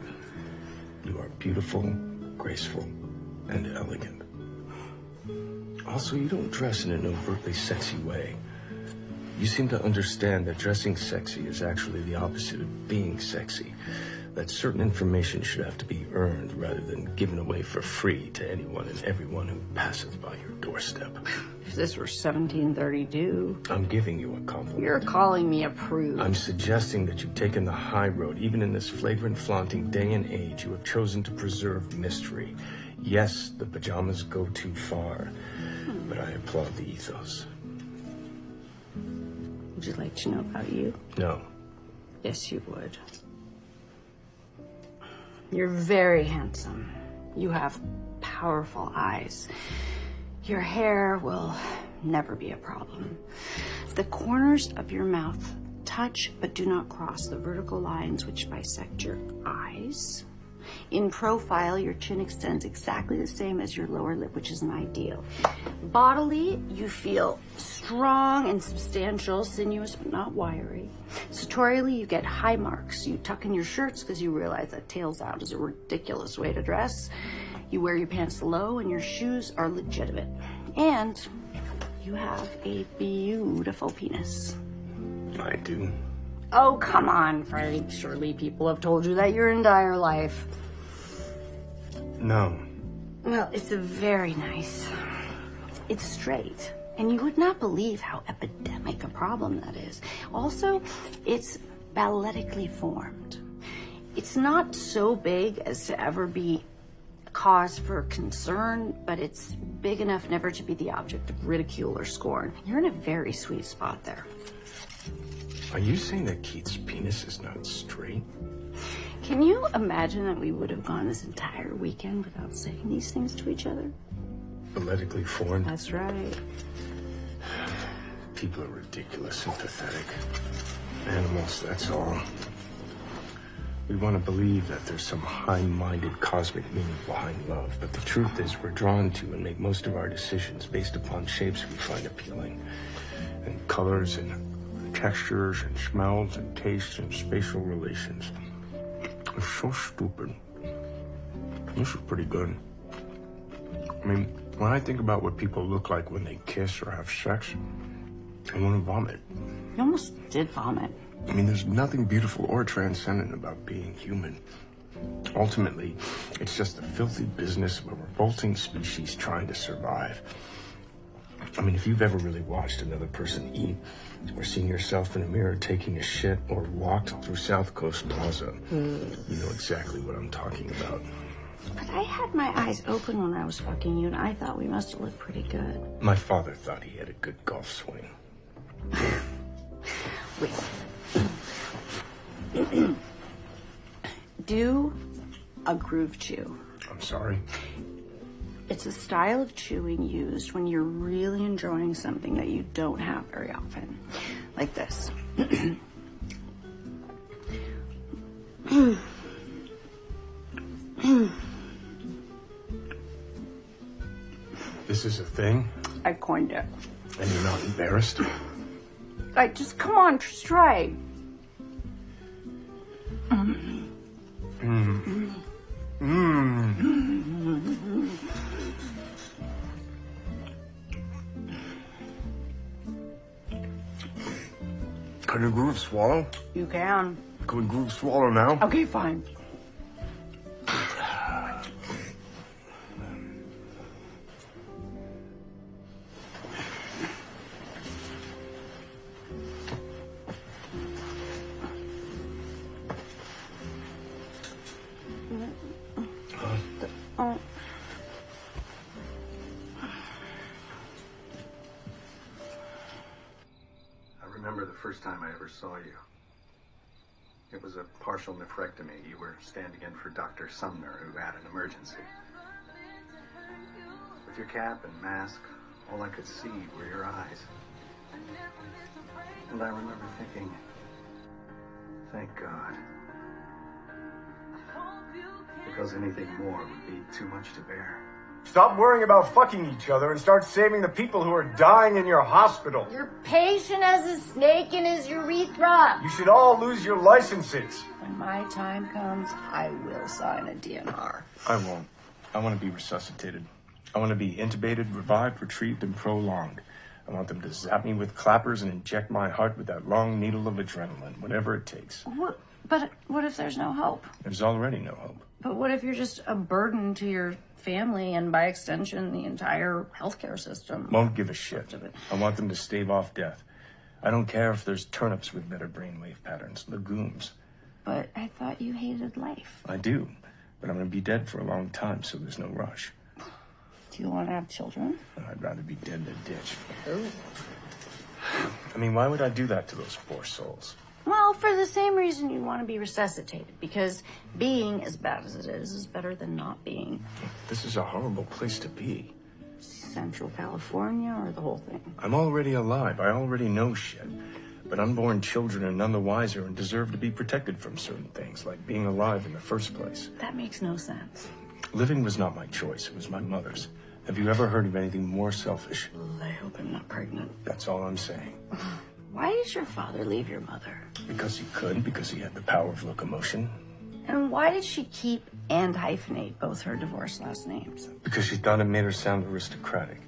you are beautiful, graceful, and elegant. Also, you don't dress in an overtly sexy way. You seem to understand that dressing sexy is actually the opposite of being sexy. That certain information should have to be earned rather than given away for free to anyone and everyone who passeth by your doorstep. If this were 1732... I'm giving you a compliment. You're calling me a prude. I'm suggesting that you've taken the high road. Even in this flagrant, flaunting day and age, you have chosen to preserve mystery. Yes, the pajamas go too far, but I applaud the ethos. Would you like to know about you? No. Yes, you would. You're very handsome. You have powerful eyes. Your hair will never be a problem. The corners of your mouth touch but do not cross the vertical lines which bisect your eyes. In profile, your chin extends exactly the same as your lower lip, which is an ideal. Bodily, you feel strong and substantial, sinuous but not wiry. Sartorially, you get high marks. You tuck in your shirts because you realize that tails out is a ridiculous way to dress. You wear your pants low and your shoes are legitimate. And you have a beautiful penis. I do. Oh, come on, Frank. Surely people have told you that your entire life. No. Well, it's very nice. It's straight. And you would not believe how epidemic a problem that is. Also, it's balletically formed. It's not so big as to ever be a cause for concern, but it's big enough never to be the object of ridicule or scorn. You're in a very sweet spot there. Are you saying that Keith's penis is not straight? Can you imagine that we would have gone this entire weekend without saying these things to each other? Balletically formed? That's right. People are ridiculous and pathetic. Animals, that's all. We want to believe that there's some high-minded cosmic meaning behind love, but the truth is we're drawn to and make most of our decisions based upon shapes we find appealing, and colors and textures and smells and tastes and spatial relations. It's so stupid. This is pretty good. I mean, when I think about what people look like when they kiss or have sex, I want to vomit. You almost did vomit. I mean, there's nothing beautiful or transcendent about being human. Ultimately, it's just the filthy business of a revolting species trying to survive. I mean, if you've ever really watched another person eat, or seen yourself in a mirror taking a shit, or walked through South Coast Plaza, you know exactly what I'm talking about. But I had my eyes open when I was fucking you, and I thought we must have looked pretty good. My father thought he had a good golf swing. Wait. Do a groove chew. I'm sorry? It's a style of chewing used when you're really enjoying something that you don't have very often. Like this. This is a thing? I coined it. And you're not embarrassed? Just come on, just try. Can you groove swallow? You can. Can we groove swallow now? Okay, fine. I remember the first time I ever saw you. It was a partial nephrectomy. You were standing in for Dr. Sumner, who had an emergency. With your cap and mask, all I could see were your eyes. And I remember thinking, thank God. Because anything more would be too much to bear. Stop worrying about fucking each other and start saving the people who are dying in your hospital. Your patient has a snake in his urethra. You should all lose your licenses. When my time comes, I will sign a DNR. I won't. I want to be resuscitated. I want to be intubated, revived, retrieved, and prolonged. I want them to zap me with clappers and inject my heart with that long needle of adrenaline, whatever it takes. But what if there's no hope? There's already no hope. But what if you're just a burden to your family and, by extension, the entire healthcare system? Won't give a shit. I want them to stave off death. I don't care if there's turnips with better brainwave patterns, legumes. But I thought you hated life. I do, but I'm going to be dead for a long time, so there's no rush. Do you want to have children? I'd rather be dead in a ditch. I mean, why would I do that to those poor souls? Well, for the same reason you want to be resuscitated, because being, as bad as it is better than not being. This is a horrible place to be. Central California or the whole thing? I'm already alive. I already know shit. But unborn children are none the wiser and deserve to be protected from certain things, like being alive in the first place. That makes no sense. Living was not my choice. It was my mother's. Have you ever heard of anything more selfish? I hope I'm not pregnant. That's all I'm saying. Why did your father leave your mother? Because he could, because he had the power of locomotion. And why did she keep and hyphenate both her divorced last names? Because she thought it made her sound aristocratic.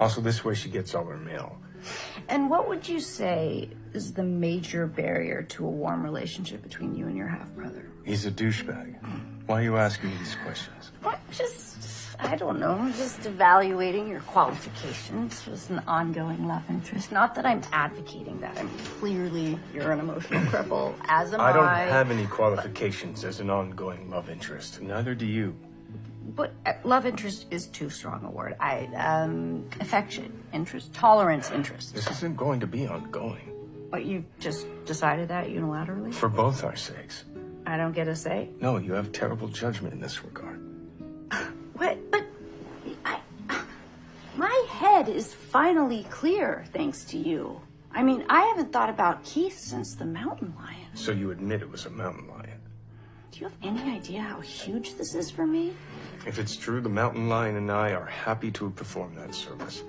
Also, this way she gets all her mail. And what would you say is the major barrier to a warm relationship between you and your half-brother? He's a douchebag. Why are you asking me these questions? What? I don't know, just evaluating your qualifications was an ongoing love interest. Not that I'm advocating that. I mean, clearly you're an emotional cripple, as am I. I don't have any qualifications as an ongoing love interest. Neither do you. But love interest is too strong a word. Affection, interest, tolerance, interest. This isn't going to be ongoing. But you just decided that unilaterally? For both our sakes. I don't get a say? No, you have terrible judgment in this regard. What? But my head is finally clear, thanks to you. I mean, I haven't thought about Keith since the mountain lion. So you admit it was a mountain lion? Do you have any idea how huge this is for me? If it's true, the mountain lion and I are happy to have performed that service.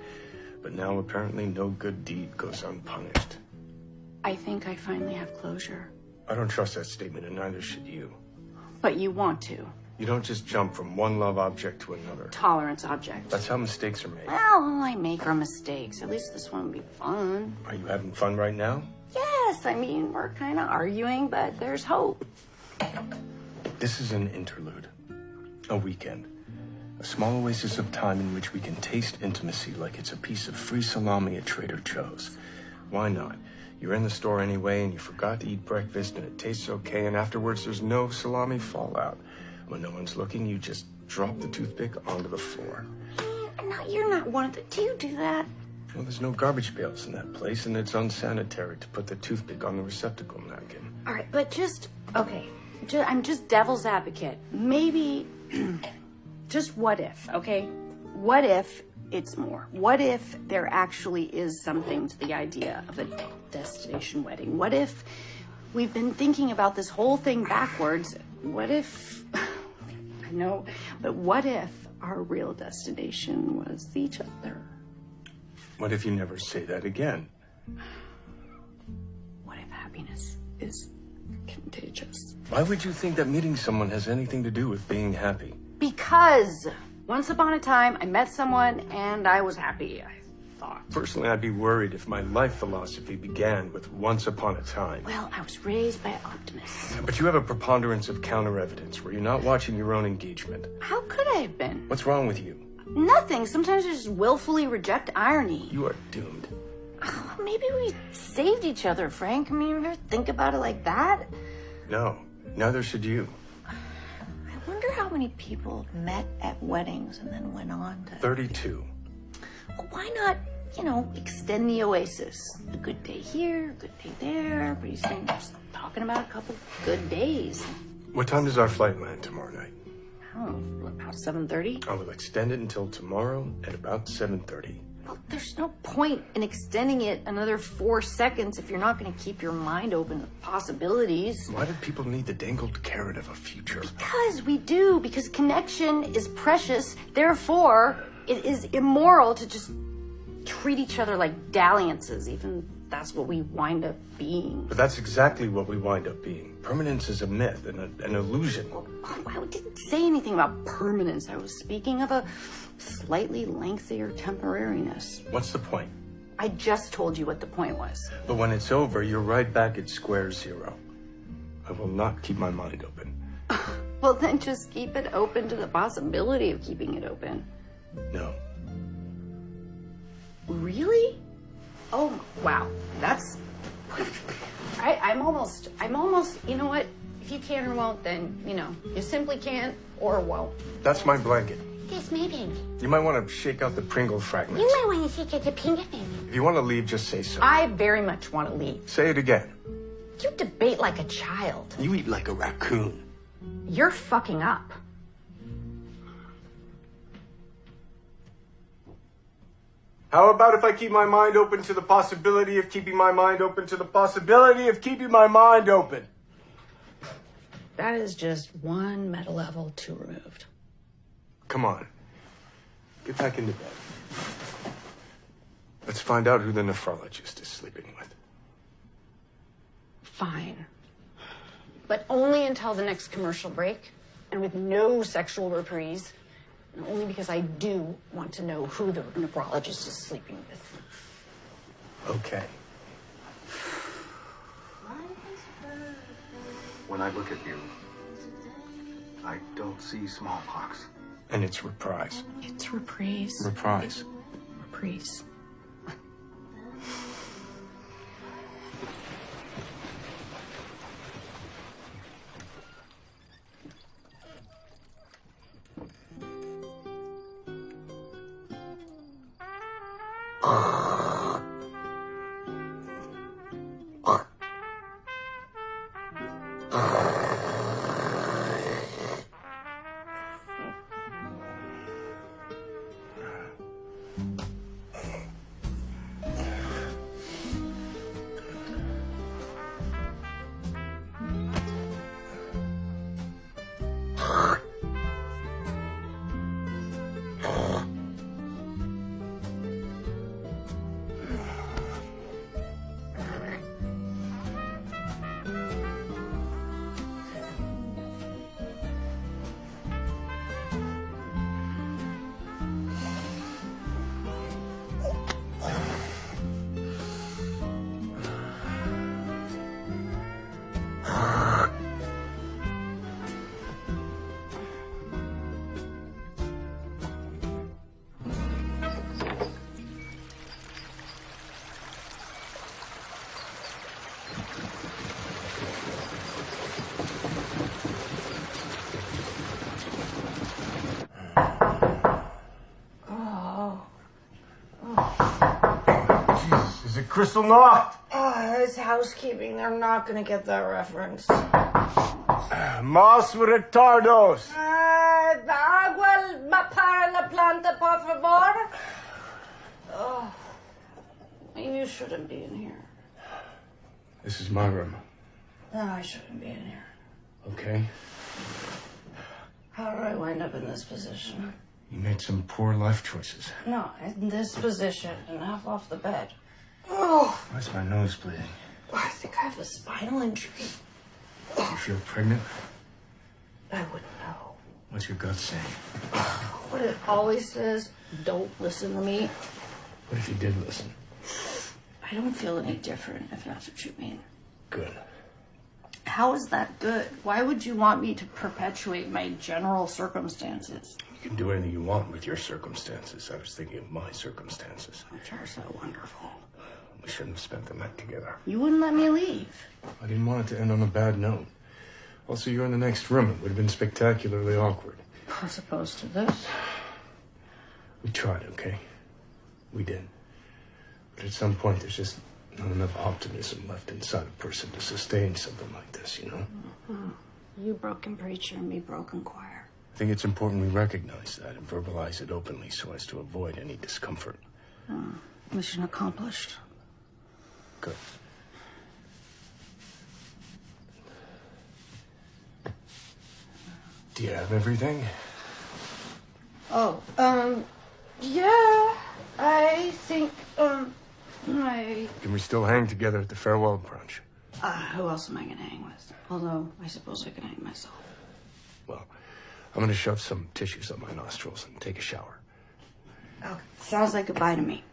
But now apparently no good deed goes unpunished. I think I finally have closure. I don't trust that statement, and neither should you. But you want to. You don't just jump from one love object to another. Tolerance object. That's how mistakes are made. Well, I make our mistakes. At least this one will be fun. Are you having fun right now? Yeah, guess. I mean, we're kind of arguing, but there's hope. This is an interlude. A weekend. A small oasis of time in which we can taste intimacy like it's a piece of free salami at Trader Joe's. Why not? You're in the store anyway, and you forgot to eat breakfast, and it tastes okay, and afterwards there's no salami fallout. When no one's looking, you just drop the toothpick onto the floor. No, you're not one of the... Do you do that? Well, there's no garbage pails in that place, and it's unsanitary to put the toothpick on the receptacle napkin. All right, but just... Okay. I'm just devil's advocate. Maybe... just what if, okay? What if it's more? What if there actually is something to the idea of a destination wedding? What if we've been thinking about this whole thing backwards? What if... I know, but what if our real destination was each other? What if you never say that again? What if happiness is contagious? Why would you think that meeting someone has anything to do with being happy? Because once upon a time, I met someone and I was happy, I thought. Personally, I'd be worried if my life philosophy began with once upon a time. Well, I was raised by optimists. But you have a preponderance of counter-evidence where you're not watching your own engagement. How could I have been? What's wrong with you? Nothing. Sometimes I just willfully reject irony. You are doomed. Oh, maybe we saved each other, Frank. I mean, you ever think about it like that? No, neither should you. I wonder how many people met at weddings and then went on to... 32. Well, why not, extend the oasis? A good day here, a good day there. Pretty soon, just talking about a couple good days. What time does our flight land tomorrow night? Oh, about 7:30? I will extend it until tomorrow at about 7:30. Well, there's no point in extending it another 4 seconds if you're not going to keep your mind open to possibilities. Why do people need the dangled carrot of a future? Because we do. Because connection is precious. Therefore, it is immoral to just treat each other like dalliances, even that's what we wind up being. But that's exactly what we wind up being. Permanence is a myth and an illusion. Oh, I didn't say anything about permanence. I was speaking of a slightly lengthier temporariness. What's the point? I just told you what the point was. But when it's over, you're right back at square zero. I will not keep my mind open. Well, then just keep it open to the possibility of keeping it open. No. Really? Oh, wow. That's... I'm almost, you know what? If you can or won't, then, you simply can't or won't. That's my blanket. Yes, maybe. You might want to shake out the Pringle fragments. You might want to shake out the pink thing. If you want to leave, just say so. I very much want to leave. Say it again. You debate like a child. You eat like a raccoon. You're fucking up. How about if I keep my mind open to the possibility of keeping my mind open to the possibility of keeping my mind open? That is just one meta level too removed. Come on. Get back into bed. Let's find out who the nephrologist is sleeping with. Fine. But only until the next commercial break, and with no sexual reprise. And only because I do want to know who the nephrologist is sleeping with. Okay. When I look at you, I don't see smallpox. And it's reprise. It's reprise. Reprise. Reprise. Crystal Nacht. It's housekeeping. They're not gonna get that reference. Más retardos. Agua para la planta, por favor. Oh, you shouldn't be in here. This is my room. No, I shouldn't be in here. Okay? How did I wind up in this position? You made some poor life choices. No, in this position and half off the bed. Oh, Why's my nose bleeding? I think I have a spinal injury. You feel pregnant? I wouldn't know. What's your gut saying? What it always says, don't listen to me. What if you did listen? I don't feel any different, if that's what you mean. Good. How is that good? Why would you want me to perpetuate my general circumstances? You can do anything you want with your circumstances. I was thinking of my circumstances. Which are so wonderful. We shouldn't have spent the night together. You wouldn't let me leave. I didn't want it to end on a bad note. Also, you're in the next room. It would have been spectacularly awkward. As opposed to this. We tried, okay? We did. But at some point, there's just not enough optimism left inside a person to sustain something like this, you know? You broken preacher and me broken choir. I think it's important we recognize that and verbalize it openly so as to avoid any discomfort. Mission accomplished. Good. Do you have everything? Oh, yeah, I think, Can we still hang together at the farewell brunch? who else am I gonna hang with? Although, I suppose I can hang myself. Well, I'm gonna shove some tissues up my nostrils and take a shower. Oh, sounds like goodbye to me.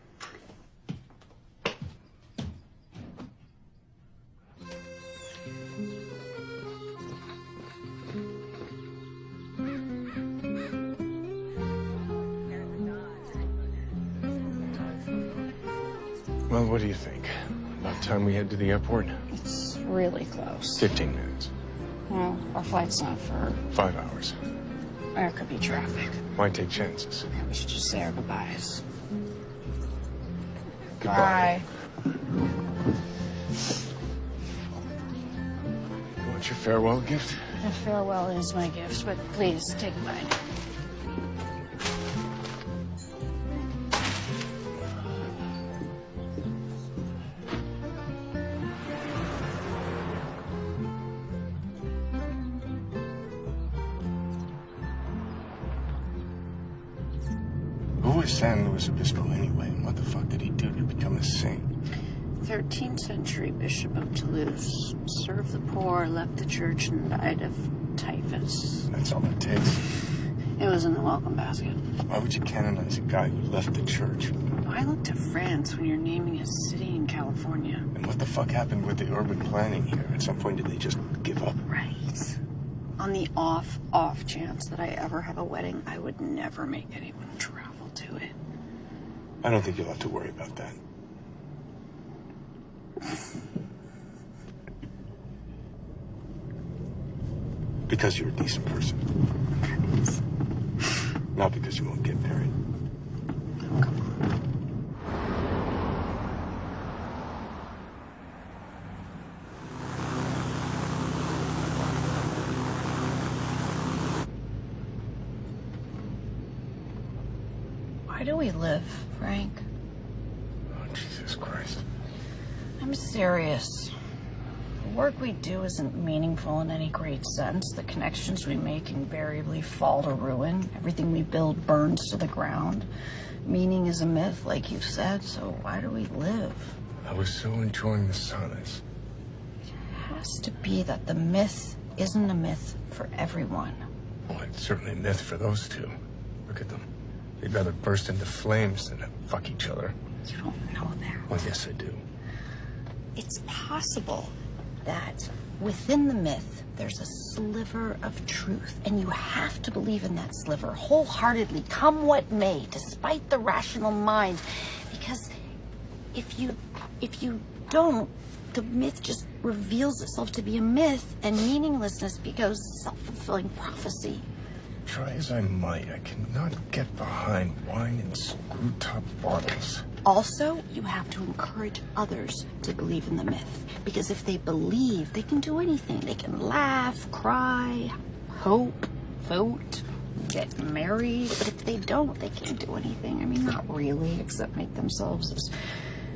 Well, what do you think? About time we head to the airport? It's really close. 15 minutes. Well, our flight's not for... 5 hours. There could be traffic. Why take chances? We should just say our goodbyes. Goodbye. Bye. You want your farewell gift? A farewell is my gift, but please take mine. Who was San Luis Obispo anyway, and what the fuck did he do to become a saint? 13th century bishop of Toulouse. Served the poor, left the church, and died of typhus. That's all it takes. It was in the welcome basket. Why would you canonize a guy who left the church? Why look to France when you're naming a city in California? And what the fuck happened with the urban planning here? At some point, did they just give up? Right. On the off chance that I ever have a wedding, I would never make anyone travel to it. I don't think you'll have to worry about that. Because you're a decent person. Not because you won't get married. Oh, come on. Why do we live, Frank? Oh, Jesus Christ. I'm serious. The work we do isn't meaningful in any great sense. The connections we make invariably fall to ruin. Everything we build burns to the ground. Meaning is a myth, like you've said, so why do we live? I was so enjoying the silence. It has to be that the myth isn't a myth for everyone. Well, it's certainly a myth for those two. Look at them. They'd rather burst into flames than fuck each other. You don't know that. Well, yes, I do. It's possible that within the myth, there's a sliver of truth, and you have to believe in that sliver wholeheartedly, come what may, despite the rational mind. Because if you don't, the myth just reveals itself to be a myth, and meaninglessness becomes self-fulfilling prophecy. Try as I might, I cannot get behind wine and screw-top bottles. Also, you have to encourage others to believe in the myth. Because if they believe, they can do anything. They can laugh, cry, hope, vote, get married. But if they don't, they can't do anything. I mean, not really, except make themselves as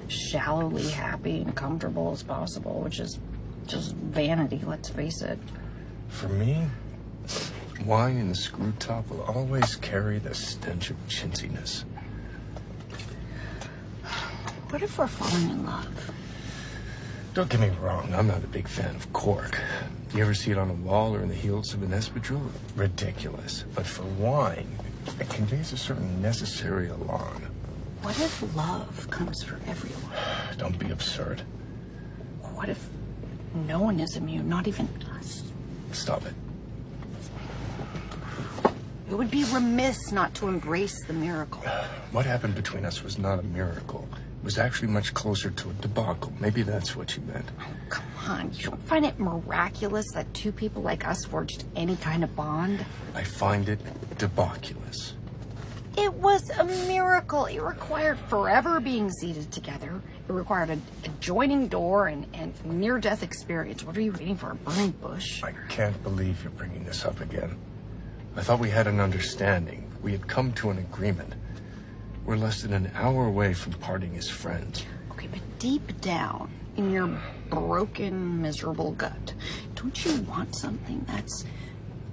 shallowly happy and comfortable as possible, which is just vanity, let's face it. For me, wine and the screw-top will always carry the stench of chintziness. What if we're falling in love? Don't get me wrong, I'm not a big fan of cork. You ever see it on a wall or in the heels of an espadrille? Ridiculous. But for wine, it conveys a certain necessary alarm. What if love comes for everyone? Don't be absurd. What if no one is immune, not even us? Stop it. It would be remiss not to embrace the miracle. What happened between us was not a miracle. It was actually much closer to a debacle. Maybe that's what you meant. Oh, come on. You don't find it miraculous that two people like us forged any kind of bond? I find it debaculous. It was a miracle. It required forever being seated together. It required an adjoining door and near-death experience. What are you waiting for, a burning bush? I can't believe you're bringing this up again. I thought we had an understanding. We had come to an agreement. We're less than an hour away from parting as friends. Okay, but deep down in your broken, miserable gut, don't you want something that's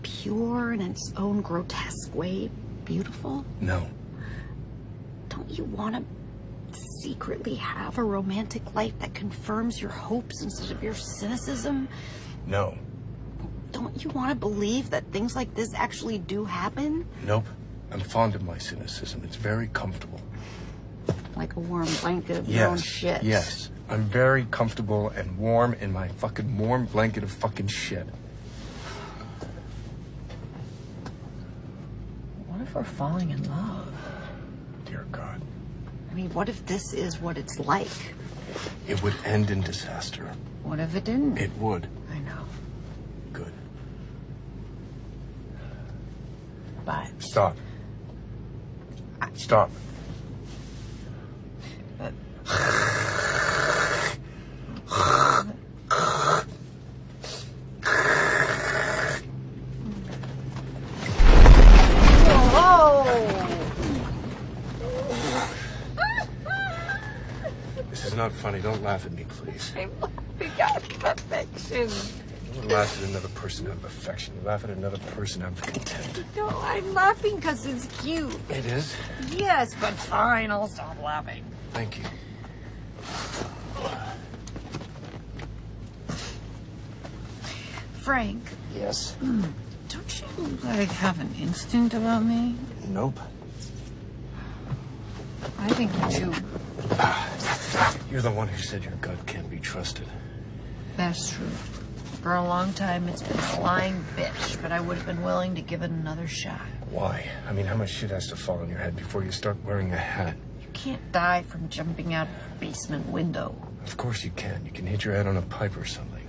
pure in its own grotesque way, beautiful? No. Don't you want to secretly have a romantic life that confirms your hopes instead of your cynicism? No. Don't you want to believe that things like this actually do happen? Nope. I'm fond of my cynicism. It's very comfortable. Like a warm blanket of your own shit. Yes. I'm very comfortable and warm in my fucking warm blanket of fucking shit. What if we're falling in love? Dear God. I mean, what if this is what it's like? It would end in disaster. What if it didn't? It would. I know. Good. But... Stop. Stop. This is not funny. Don't laugh at me, please. I'm laughing out of affection. You don't laugh at another person out of affection. You laugh at another person out of contempt. No, I'm laughing because it's cute. It is? Yes, but fine, I'll stop laughing. Thank you. Frank. Yes? Don't you, like, have an instinct about me? Nope. I think you do. You're the one who said your gut can't be trusted. That's true. For a long time, it's been a lying bitch, but I would have been willing to give it another shot. Why? I mean, how much shit has to fall on your head before you start wearing a hat? You can't die from jumping out of a basement window. Of course you can. You can hit your head on a pipe or something.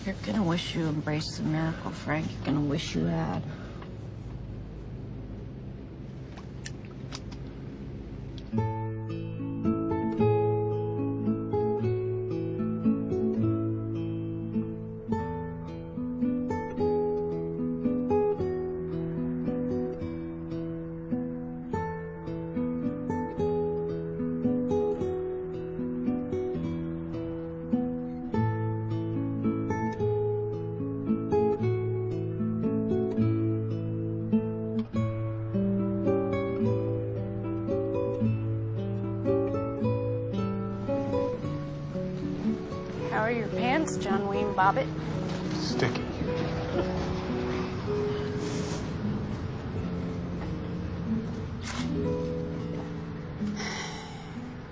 You're gonna wish you embraced the miracle, Frank. You're gonna wish you had. How are your pants, John Wayne Bobbitt? Sticky.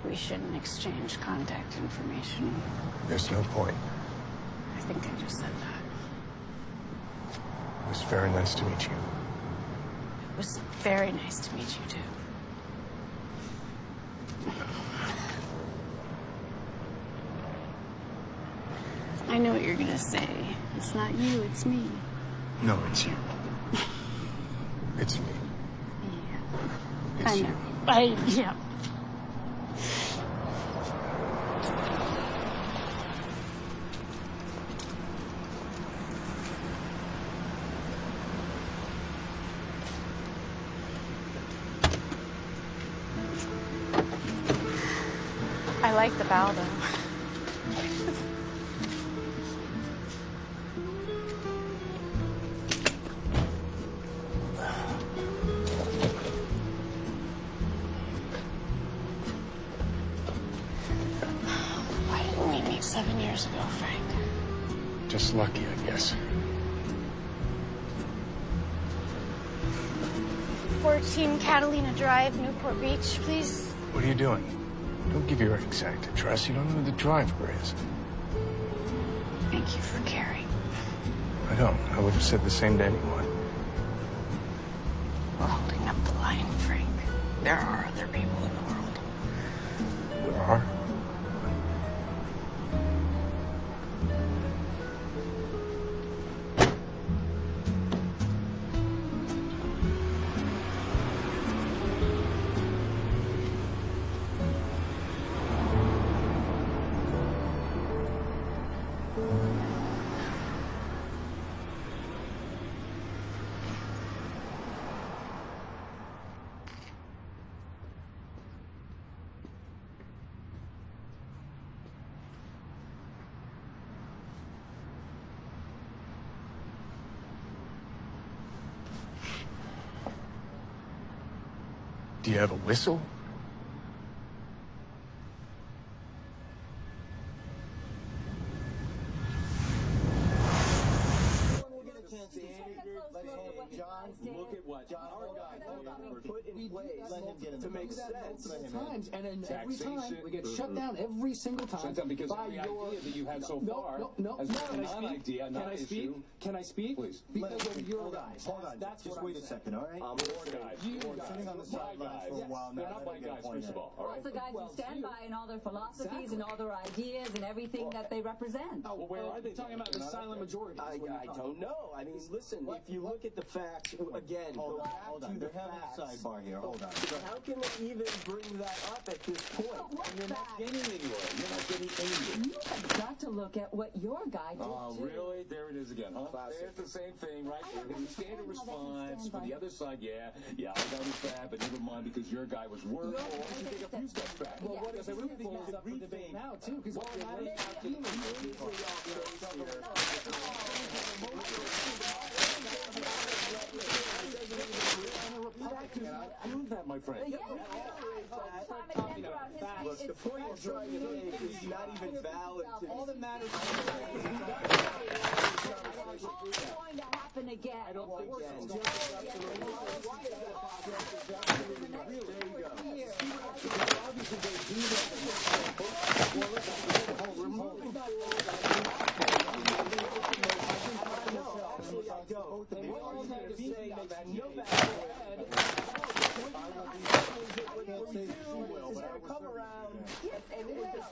We shouldn't exchange contact information. There's no point. I think I just said that. It was very nice to meet you. It was very nice to meet you, too. I know what you're gonna say. It's not you, it's me. No, it's you. It's me. Yeah. It's I you. know. Yeah. I like the bow, though. Why didn't we meet 7 years ago, Frank? Just lucky, I guess. 14 Catalina Drive, Newport Beach, please. What are you doing? Don't give your exact address. You don't know who the driver is. Thank you for caring. I don't. I would have said the same to anyone. We're holding up the line, Frank. There are other people in the world. There are. Do you have a whistle? John, look at what our guy put in place to make sense. Times, and then every time we get shut down every single time. Shut down because of the idea that you had so far has been a non-idea, not an issue. Can I speak? Please. Because of your guys. Hold on, That's just what wait I'm a saying. second, all right? Your guys. Sitting on the sidelines for a while now. They're not my guys, first of all. Well, it's the guys who stand by and all their philosophies and all their ideas and everything that they represent. Well, where are they? Talking about the silent majority. I don't know. I mean, listen, if you look at the facts, again, go back to the facts. Sidebar here, hold on. How can they even bring that up at this point? You're not getting anywhere. You're not getting anywhere. You have got to look at what your guy did Oh, too. really? There it is again, huh? There's the same thing, right? The standard response for the other side, yeah, I got his bad, but never mind because your guy was worse. Or you take a few steps back. Well, what if I really think it's up for debate now, too? Because Prove that, my friend. Look, the point you're trying to make is not even valid to all that matters It's going to happen again. I don't think so.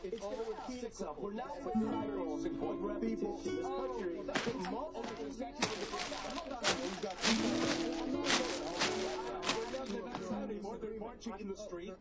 It's going to repeat itself. We're not with people in this country. They're marching in the street.